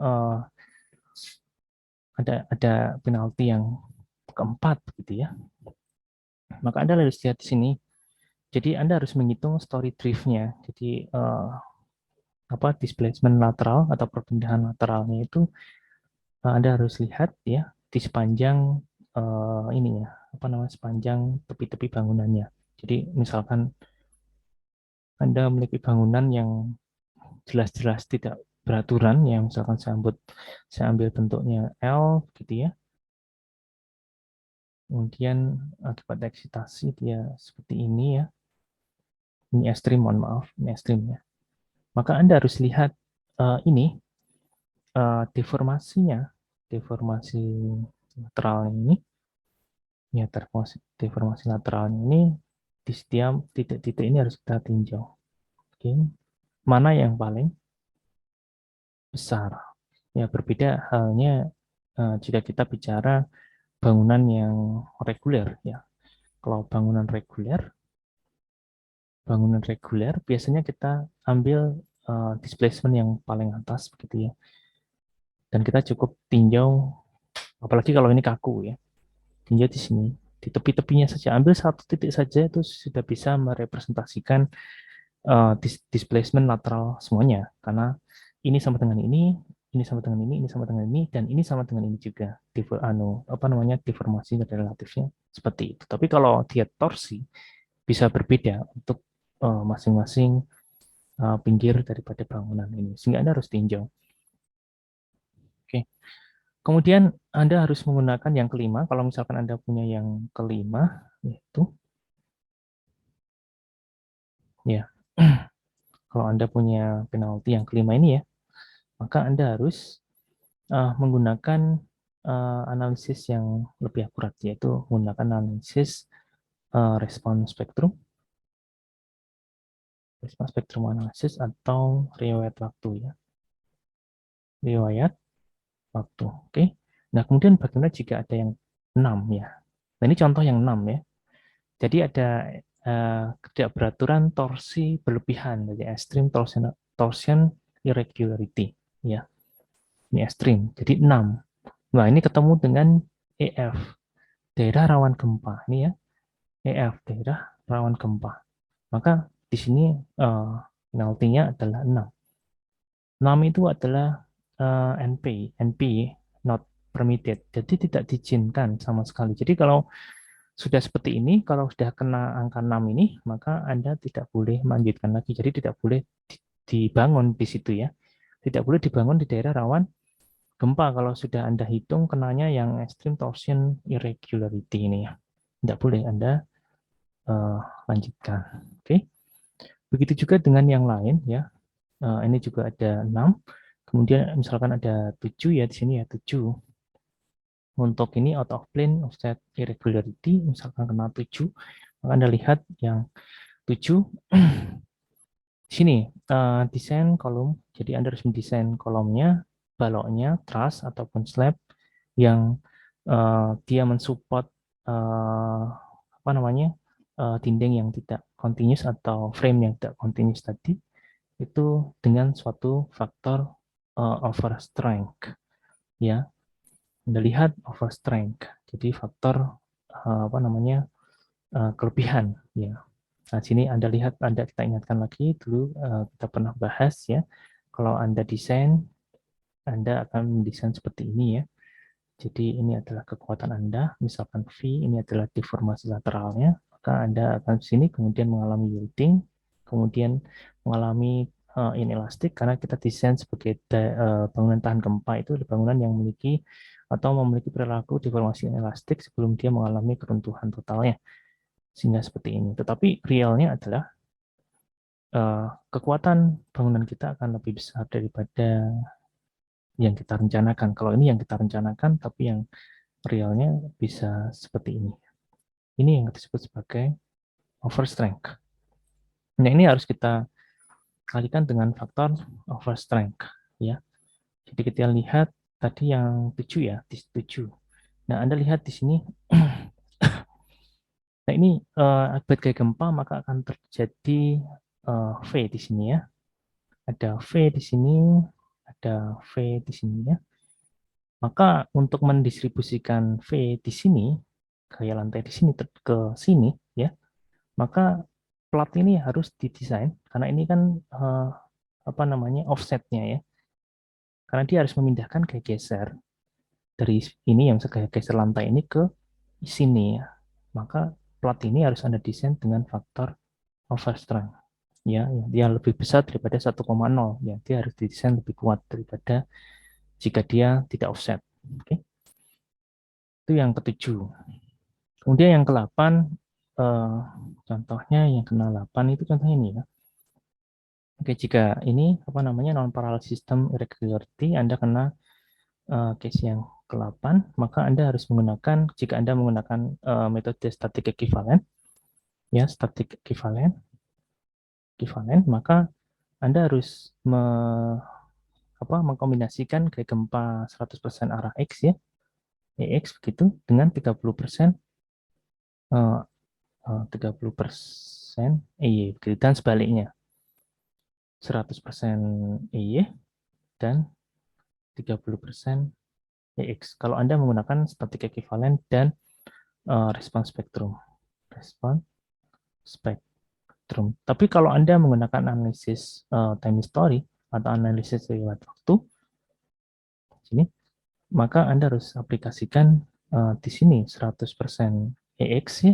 uh, ada penalti yang keempat begitu ya, maka Anda harus lihat di sini. Jadi Anda harus menghitung story drift-nya. Jadi apa displacement lateral atau perpindahan lateralnya itu Anda harus lihat ya di sepanjang ini ya, apa namanya sepanjang tepi-tepi bangunannya. Jadi misalkan Anda memiliki bangunan yang jelas-jelas tidak beraturan, yang misalkan saya ambil bentuknya L gitu ya. Kemudian akibat eksitasi dia seperti ini ya. Ini ekstrim, mohon maaf, ini ekstrim ya. Maka Anda harus lihat ini deformasinya, deformasi lateralnya ini, ya deformasi lateralnya ini di setiap titik-titik ini harus kita tinjau. Oke, mana yang paling besar? Ya berbeda halnya jika kita bicara bangunan yang reguler ya. Kalau bangunan reguler biasanya kita ambil displacement yang paling atas begitu ya. Dan kita cukup tinjau, apalagi kalau ini kaku ya, tinjau di sini, di tepi-tepinya saja, ambil satu titik saja itu sudah bisa merepresentasikan displacement lateral semuanya, karena ini sama dengan ini sama dengan ini sama dengan ini, dan ini sama dengan ini juga. Apa namanya deformasi relatifnya seperti itu. Tapi kalau dia torsi bisa berbeda untuk masing-masing pinggir daripada bangunan ini, sehingga Anda harus tinjau. Oke. Kemudian Anda harus menggunakan yang kelima. Kalau misalkan Anda punya yang kelima, yaitu ya, kalau Anda punya penalti yang kelima ini ya, maka Anda harus menggunakan analisis yang lebih akurat, yaitu menggunakan analisis respon spektrum analisis atau riwayat waktu ya, riwayat waktu. Oke. Nah kemudian bagaimana jika ada yang 6 ya? Nah ini contoh yang 6 ya. Jadi ada ketidakberaturan torsi berlebihan, jadi extreme torsion irregularity ya. Ini ekstrim. Jadi 6. Nah, ini ketemu dengan EF, daerah rawan gempa. Ini ya, EF, daerah rawan gempa. Maka di sini penaltinya adalah 6. 6 itu adalah NP, not permitted. Jadi tidak diizinkan sama sekali. Jadi kalau sudah seperti ini, kalau sudah kena angka 6 ini, maka Anda tidak boleh melanjutkan lagi. Jadi tidak boleh dibangun di situ ya. Tidak boleh dibangun di daerah rawan gempa kalau sudah Anda hitung kenanya yang extreme torsion irregularity ini ya. Tidak boleh Anda lanjutkan. Oke. Begitu juga dengan yang lain ya. Ini juga ada 6. Kemudian misalkan ada 7 ya di sini ya 7. Untuk ini out of plane offset irregularity misalkan kena 7, maka Anda lihat yang 7 di sini desain kolom. Jadi Anda harus mendesain kolomnya, baloknya, truss ataupun slab yang dia mensupport apa namanya dinding yang tidak continuous atau frame yang tidak continuous tadi itu dengan suatu faktor over strength ya. Anda lihat over strength, jadi faktor apa namanya kelebihan ya. Nah, sini Anda lihat, kita ingatkan lagi dulu kita pernah bahas ya. Kalau Anda desain, Anda akan mendesain seperti ini ya. Jadi ini adalah kekuatan Anda, misalkan V ini adalah deformasi lateralnya, maka Anda akan sini kemudian mengalami yielding, kemudian mengalami inelastik karena kita desain sebagai bangunan tahan gempa itu bangunan yang memiliki atau memiliki perilaku deformasi inelastik sebelum dia mengalami keruntuhan totalnya. Sehingga seperti ini. Tetapi realnya adalah kekuatan bangunan kita akan lebih besar daripada yang kita rencanakan. Kalau ini yang kita rencanakan, tapi yang realnya bisa seperti ini. Ini yang disebut sebagai overstrength. Nah, ini harus kita kalikan dengan faktor overstrength. Ya. Jadi kita lihat tadi yang 7 ya, di 7. Nah, Anda lihat di sini, nah ini akibat gaya gempa maka akan terjadi V di sini ya. Ada V di sini, ada V di sini ya. Maka untuk mendistribusikan V di sini, gaya lantai di sini ke sini ya, maka plat ini harus didesain karena ini kan apa namanya offsetnya ya. Karena dia harus memindahkan gaya geser dari ini yang segaya geser lantai ini ke sini ya. Maka plat ini harus Anda desain dengan faktor overstrength ya, dia lebih besar daripada 1,0 ya, dia harus didesain lebih kuat daripada jika dia tidak offset. Oke. Itu yang ketujuh. Kemudian yang ke-8 contohnya yang ke-8 itu contohnya ini ya. Oke, jika ini apa namanya non parallel system irregularity Anda kena case yang ke-8, maka Anda harus menggunakan jika Anda menggunakan metode static equivalent ya, static equivalent maka Anda harus mengkombinasikan gaya gempa 100% arah X ya, EX begitu dengan 30% 30% EY begitu, dan sebaliknya 100% EY dan 30% EX. Kalau Anda menggunakan static equivalent dan response spectrum. Tapi kalau Anda menggunakan analisis time history atau analisis riwayat waktu, sini, maka Anda harus aplikasikan di sini 100% EX ya,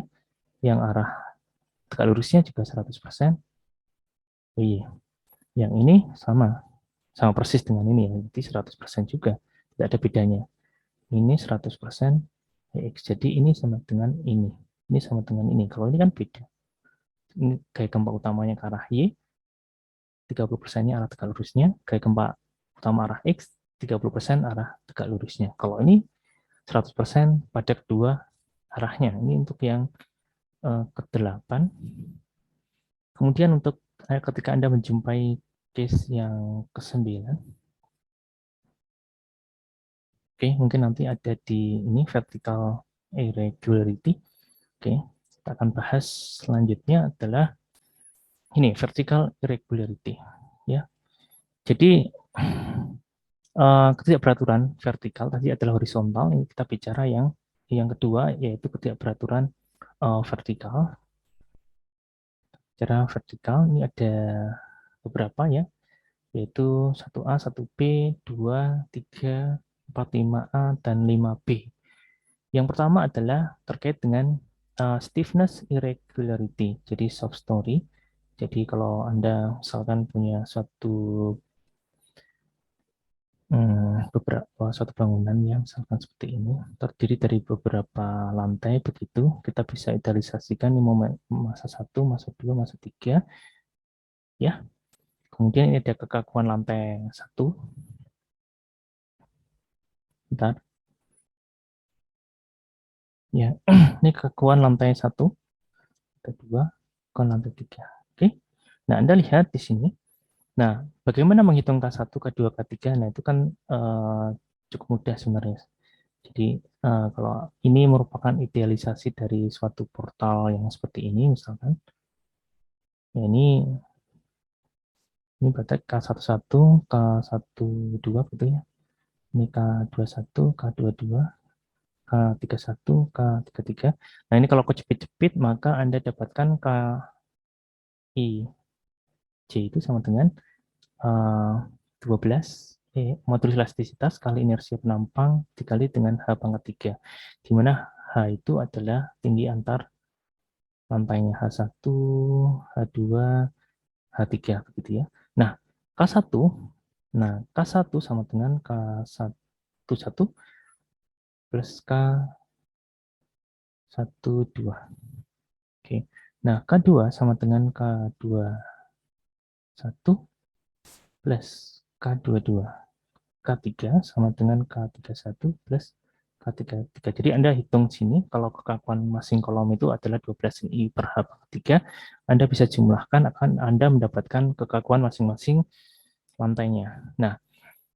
yang arah tegak lurusnya juga 100% EY. Yang ini sama persis dengan ini ya, jadi 100% juga, tidak ada bedanya. Ini 100% EX, jadi ini sama dengan ini sama dengan ini. Kalau ini kan beda. Ini gaya gempa utamanya ke arah Y, 30%-nya arah tegak lurusnya, gaya gempa utama arah X, 30% arah tegak lurusnya. Kalau ini 100% pada kedua arahnya. Ini untuk yang ke-8. Kemudian untuk ketika Anda menjumpai case yang ke-9, oke, mungkin nanti ada di ini vertical irregularity. Oke, kita akan bahas selanjutnya adalah ini vertical irregularity ya. Jadi ketidakberaturan vertikal tadi adalah horizontal, ini kita bicara yang kedua yaitu ketidakberaturan vertikal. Cara vertikal ini ada beberapa ya, yaitu 1A, 1B, 2, 3, 4, 5A, dan 5B. Yang pertama adalah terkait dengan stiffness irregularity, jadi soft story. Jadi kalau Anda misalkan punya beberapa suatu bangunan yang misalkan seperti ini terdiri dari beberapa lantai, begitu kita bisa idealisasikan ini masa 1, masa 2, masa 3 ya. Kemudian ini ada kekakuan lantai 1. Bentar. Ya, ini kekakuan lantai 1, lantai 2, kekakuan lantai 3. Oke. Nah, Anda lihat di sini. Nah, bagaimana menghitung K1, K2, K3? Nah, itu kan cukup mudah sebenarnya. Jadi, kalau ini merupakan idealisasi dari suatu portal yang seperti ini, misalkan, ya ini berarti K11, K12, gitu ya. Ini K21, K22, K31, K33. Nah, ini kalau kejepit-jepit, maka Anda dapatkan KI J itu sama dengan 12 modulus elastisitas kali inersia penampang dikali dengan H pangkat 3, di mana H itu adalah tinggi antar lantainya, H1, H2, H3, begitu ya. Nah, K1, K1 sama dengan K11 plus K12. Oke. Nah, K2 sama dengan K21 plus K22. K3 sama dengan K31 plus K33. Jadi Anda hitung sini, kalau kekakuan masing kolom itu adalah 12 I per H per 3, Anda bisa jumlahkan, akan Anda mendapatkan kekakuan masing-masing lantainya. Nah,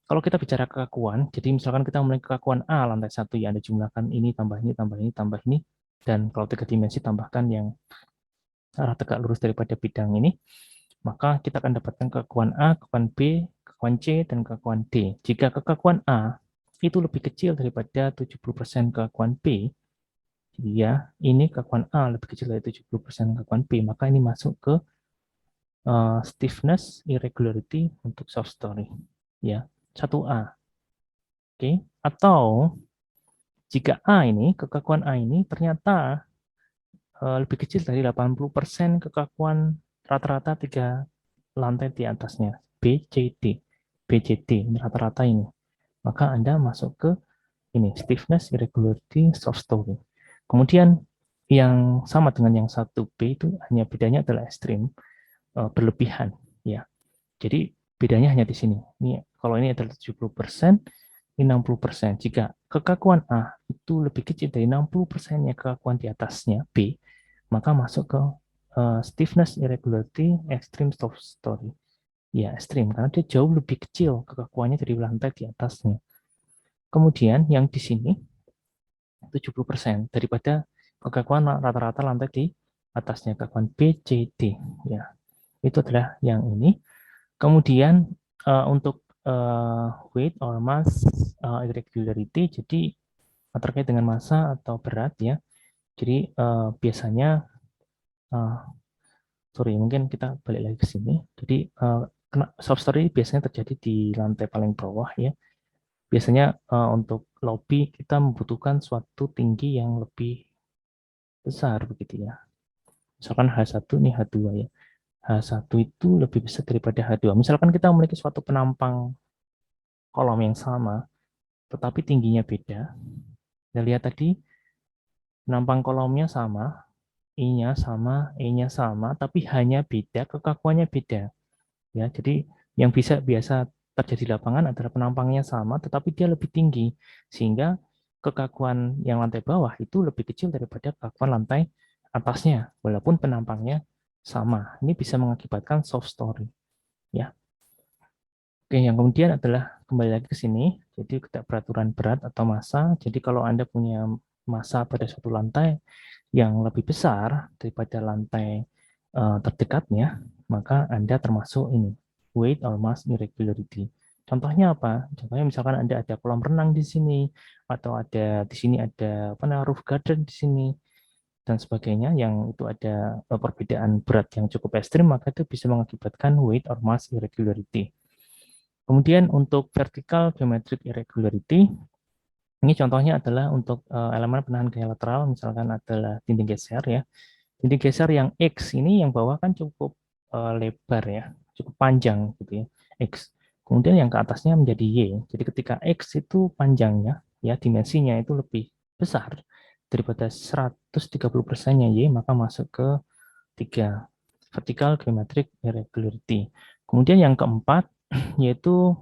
kalau kita bicara kekakuan, jadi misalkan kita memiliki kekakuan A lantai 1, ya Anda jumlahkan ini, tambah ini, tambah ini, tambah ini, dan kalau 3 dimensi tambahkan yang arah tegak lurus daripada bidang ini, maka kita akan dapatkan kekakuan A, kekakuan B, kekakuan C, dan kekakuan D. Jika kekakuan A itu lebih kecil daripada 70% kekakuan B, jadi ya, ini kekakuan A lebih kecil dari 70% kekakuan B, maka ini masuk ke stiffness irregularity untuk soft story. Ya, 1A. Oke, atau jika A ini, kekakuan A ini ternyata lebih kecil dari 80% kekakuan rata-rata 3 lantai di atasnya, BCD, BCD, rata-rata ini. Maka Anda masuk ke ini, stiffness, irregularity, soft story. Kemudian yang sama dengan yang 1B itu hanya bedanya adalah ekstrim, berlebihan. Ya. Jadi bedanya hanya di sini. Ini, kalau ini adalah 70%, ini 60%. Jika kekakuan A itu lebih kecil dari 60%-nya kekakuan di atasnya, B, maka masuk ke stiffness, irregularity, extreme soft story. Ya, ekstrim, karena dia jauh lebih kecil kekakuannya dari lantai di atasnya. Kemudian yang di sini 70% daripada kekakuan rata-rata lantai di atasnya, kekakuan B, C, D. Ya, itu adalah yang ini. Kemudian untuk weight or mass irregularity, jadi terkait dengan massa atau berat ya. Jadi biasanya sorry, mungkin kita balik lagi ke sini. Jadi soft story biasanya terjadi di lantai paling bawah ya. Biasanya untuk lobby kita membutuhkan suatu tinggi yang lebih besar begitu ya. Misalkan H1 ini H2 ya. H1 itu lebih besar daripada H2. Misalkan kita memiliki suatu penampang kolom yang sama, tetapi tingginya beda. Kita lihat tadi, penampang kolomnya sama, I-nya sama, E-nya sama, tapi hanya beda, kekakuannya beda. Ya, jadi yang bisa biasa terjadi di lapangan adalah penampangnya sama, tetapi dia lebih tinggi, sehingga kekakuan yang lantai bawah itu lebih kecil daripada kekakuan lantai atasnya, walaupun penampangnya sama. Ini bisa mengakibatkan soft story. Ya. Oke, yang kemudian adalah kembali lagi ke sini, jadi ketidakberaturan berat atau massa. Jadi kalau Anda punya massa pada suatu lantai yang lebih besar daripada lantai terdekatnya, maka Anda termasuk ini, weight or mass irregularity. Contohnya apa? Contohnya misalkan Anda ada kolam renang di sini, atau ada di sini ada roof garden di sini, dan sebagainya, yang itu ada perbedaan berat yang cukup ekstrim, maka itu bisa mengakibatkan weight or mass irregularity. Kemudian untuk vertical geometric irregularity, Ini contohnya adalah untuk elemen penahan gaya lateral, misalkan adalah dinding geser ya. Dinding geser yang X ini yang bawah kan cukup lebar ya, cukup panjang gitu ya, X. Kemudian yang ke atasnya menjadi Y. Jadi ketika X itu panjangnya, ya dimensinya itu lebih besar daripada 130%-nya Y, maka masuk ke 3, vertical geometric irregularity. Kemudian yang keempat, yaitu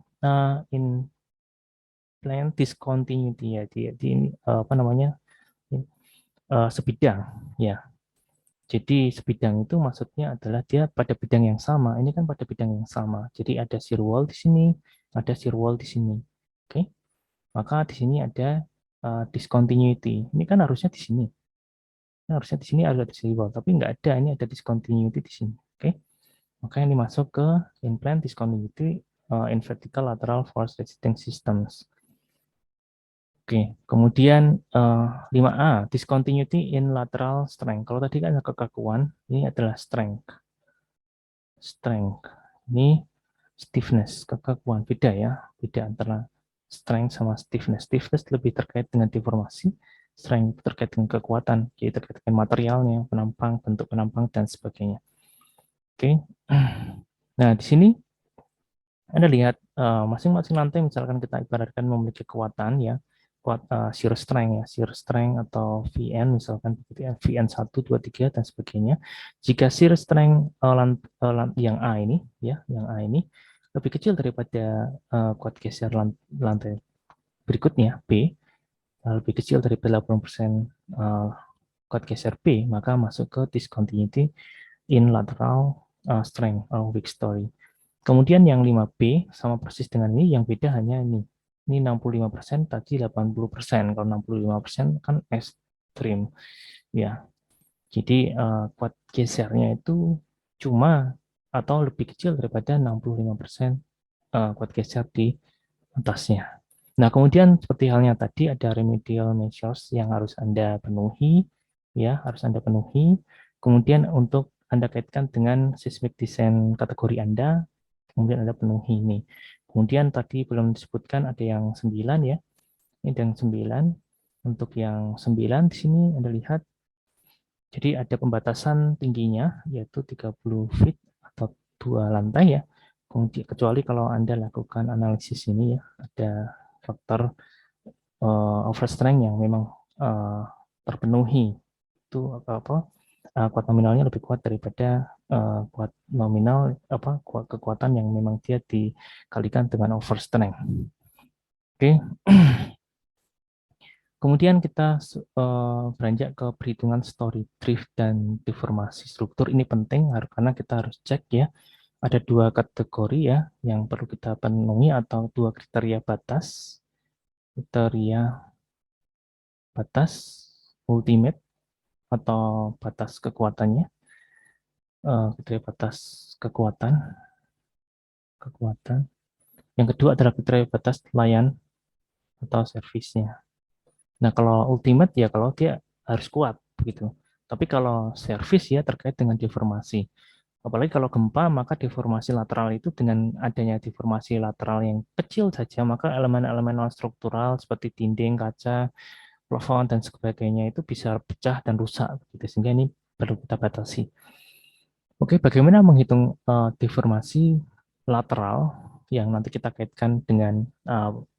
in plane discontinuity ya, di ini apa namanya, sebidang ya. Jadi sebidang itu maksudnya adalah dia pada bidang yang sama. Ini kan pada bidang yang sama. Jadi ada shear wall di sini, ada shear wall di sini. Oke, maka di sini ada discontinuity. Ini kan harusnya di sini. Ini harusnya di sini ada shear wall, tapi nggak ada. Ini ada discontinuity di sini. Oke, maka ini masuk ke in plane discontinuity in vertical lateral force resisting systems. Oke, kemudian 5A, discontinuity in lateral strength. Kalau tadi kan ada kekakuan, ini adalah strength. Strength. Ini stiffness, kekakuan. Beda ya, beda antara strength sama stiffness. Stiffness lebih terkait dengan deformasi, strength terkait dengan kekuatan, jadi terkait dengan materialnya, penampang, bentuk penampang, dan sebagainya. Oke, nah di sini Anda lihat masing-masing lantai misalkan kita ibaratkan memiliki kekuatan ya, kuat shear strength ya, shear strength atau VN misalkan begitu ya, VN 1, 2, 3 dan sebagainya. Jika shear strength yang A ini ya, yang A ini lebih kecil daripada kuat geser lantai berikutnya B, lebih kecil dari 80% kuat geser B, maka masuk ke discontinuity in lateral strength or weak story. Kemudian yang 5B sama persis dengan ini, yang beda hanya ini. Ini 65%, tadi 80%. Kalau 65% kan ekstrim. Ya, jadi kuat gesernya itu cuma atau lebih kecil daripada 65% kuat geser di atasnya. Nah, kemudian seperti halnya tadi ada remedial measures yang harus Anda penuhi, ya, harus Anda penuhi. Kemudian untuk Anda kaitkan dengan seismic design kategori Anda, kemudian Anda penuhi ini. Kemudian tadi belum disebutkan ada yang 9 ya. Ini ada yang 9. Untuk yang 9 di sini Anda lihat, jadi ada pembatasan tingginya yaitu 30 feet atau 2 lantai ya. Kemudian, kecuali kalau Anda lakukan analisis ini ya, ada faktor overstrength yang memang uh, terpenuhi. Itu apa kuat nominalnya lebih kuat daripada kuat nominal apa kekuatan yang memang dia dikalikan dengan overstrength. Oke. Kemudian kita beranjak ke perhitungan story drift dan deformasi struktur. Ini penting karena kita harus cek ya. Ada 2 kategori ya yang perlu kita penuhi atau 2 kriteria batas. Kriteria batas ultimate atau batas kekuatannya. Kriteria batas kekuatan. Kekuatan. Yang kedua adalah kriteria batas layan atau servisnya. Nah, kalau ultimate ya kalau dia harus kuat begitu. Tapi kalau servis ya terkait dengan deformasi. Apalagi kalau gempa, maka deformasi lateral itu dengan adanya deformasi lateral yang kecil saja, maka elemen-elemen non-struktural seperti dinding, kaca, plafon, dan sebagainya itu bisa pecah dan rusak. Gitu. Sehingga ini perlu kita batasi. Oke, bagaimana menghitung deformasi lateral yang nanti kita kaitkan dengan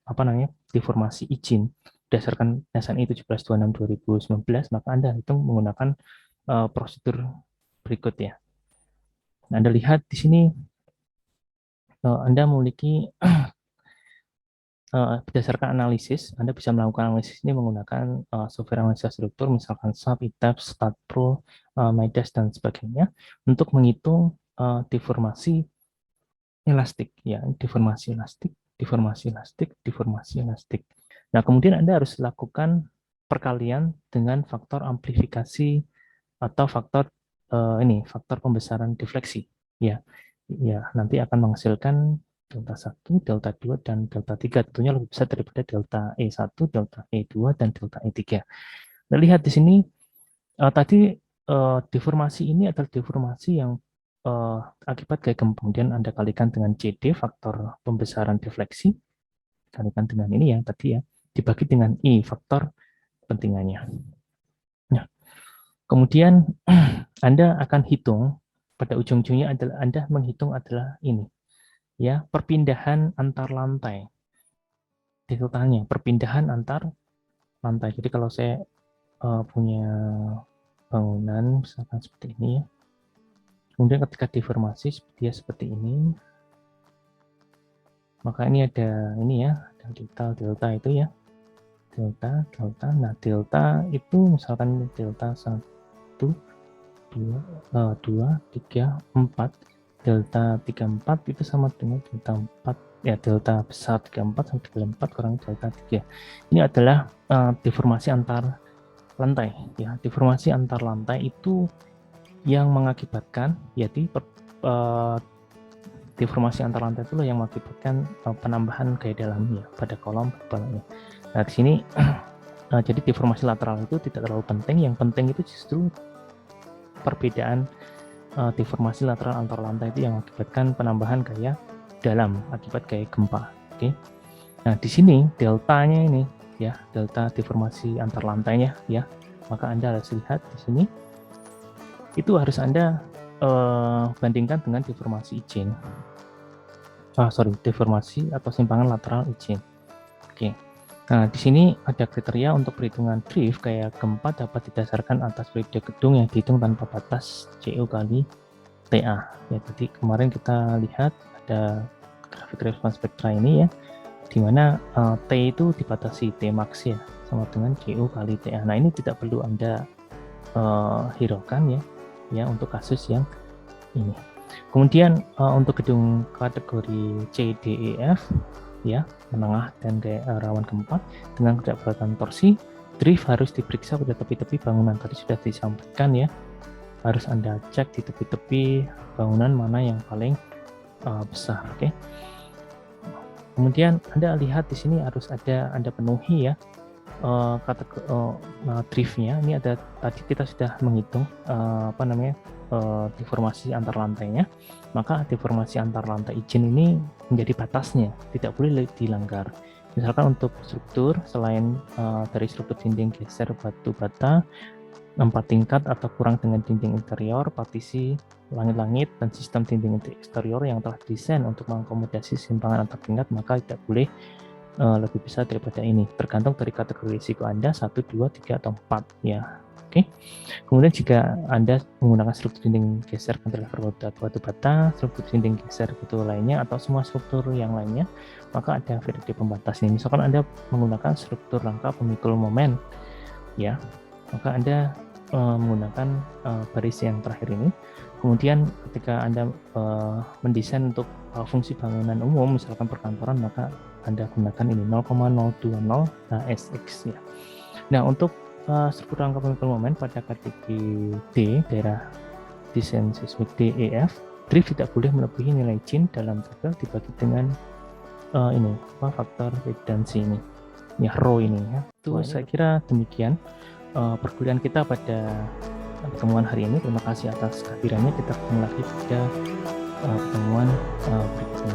apa namanya deformasi izin berdasarkan SNI 1726/2019, maka Anda hitung menggunakan prosedur berikut ya. Nah, Anda lihat di sini Anda memiliki berdasarkan analisis, Anda bisa melakukan analisis ini menggunakan software analisis struktur, misalkan SAP, ITAB, StatPro, MIDAS, dan sebagainya, untuk menghitung deformasi elastik, ya, deformasi elastik, deformasi elastik, deformasi elastik. Nah, kemudian Anda harus lakukan perkalian dengan faktor amplifikasi atau faktor faktor pembesaran defleksi, ya. Ya, nanti akan menghasilkan delta 1, delta 2, dan delta 3. Tentunya lebih besar daripada delta E1, delta E2, dan delta E3. Nah, lihat di sini, tadi deformasi ini adalah deformasi yang akibat gaya gempa. Kemudian Anda kalikan dengan CD, faktor pembesaran defleksi, kalikan dengan ini ya, tadi ya, dibagi dengan I, faktor kepentingannya. Nah, kemudian Anda akan hitung, pada ujung-ujungnya adalah Anda menghitung adalah ini, ya, perpindahan antar lantai. Deltanya, perpindahan antar lantai. Jadi kalau saya punya bangunan misalkan seperti ini ya, kemudian ketika deformasi dia seperti ini, maka ini ada ini ya, ada delta itu ya, delta. Nah, delta itu misalkan delta 1, 2, 3, 4. Delta 34 itu sama dengan delta 4 ya, delta besar 34 sama delta 4 kurang delta 3. Ini adalah deformasi antar lantai ya. Deformasi antar lantai itu yang mengakibatkan, yaitu deformasi antar lantai itu yang mengakibatkan penambahan gaya dalam ya pada kolom kepalanya. Nah, di sini jadi deformasi lateral itu tidak terlalu penting. Yang penting itu justru perbedaan deformasi lateral antar lantai itu yang mengakibatkan penambahan gaya dalam akibat gaya gempa. Oke. Nah, di sini deltanya ini ya, delta deformasi antar lantainya ya. Maka Anda harus lihat di sini. Itu harus Anda bandingkan dengan deformasi izin. Deformasi atau simpangan lateral izin. Oke. Nah, di sini ada kriteria untuk perhitungan drift kayak gempa dapat didasarkan atas periode gedung yang dihitung tanpa batas CO kali TA. Ya, tadi kemarin kita lihat ada grafik respons spektra ini ya, di mana T itu dibatasi T max ya, sama dengan CO kali TA. Nah, ini tidak perlu Anda hiraukan ya untuk kasus yang ini. Kemudian untuk gedung kategori C, D, E, F ya, menengah dan rawan gempa dengan kedapatan torsi, drift harus diperiksa pada tepi-tepi bangunan. Tadi sudah disampaikan ya, harus Anda cek di tepi-tepi bangunan mana yang paling besar. Oke. Kemudian Anda lihat di sini harus Anda penuhi ya driftnya. Ini ada, tadi kita sudah menghitung deformasi antar lantainya, maka deformasi antar lantai izin ini menjadi batasnya, tidak boleh dilanggar. Misalkan untuk struktur, selain dari struktur dinding geser batu bata 4 tingkat atau kurang dengan dinding interior, partisi, langit-langit, dan sistem dinding eksterior yang telah didesain untuk mengakomodasi simpangan antar tingkat, maka tidak boleh lebih besar daripada ini, tergantung dari kategori risiko Anda 1, 2, 3, atau 4 ya. Oke. Kemudian jika Anda menggunakan struktur dinding geser cantilever batu bata, struktur dinding geser batu lainnya, atau semua struktur yang lainnya, maka ada periode pembatas ini. Misalkan Anda menggunakan struktur rangka pemikul momen ya, maka Anda menggunakan baris yang terakhir ini. Kemudian ketika Anda mendesain untuk fungsi bangunan umum, misalkan perkantoran, maka Anda gunakan ini 0,020 SX ya. Nah, untuk struktur rangka pemikul momen pada kategori D, daerah desain seismik DEF, drift tidak boleh melebihi nilai izin dalam tabel dibagi dengan faktor redundancy ini ya, rho ini ya. Itu saya kira demikian perkuliahan kita pada pertemuan hari ini. Terima kasih atas kehadirannya. Kita ketemu lagi pada pertemuan berikutnya.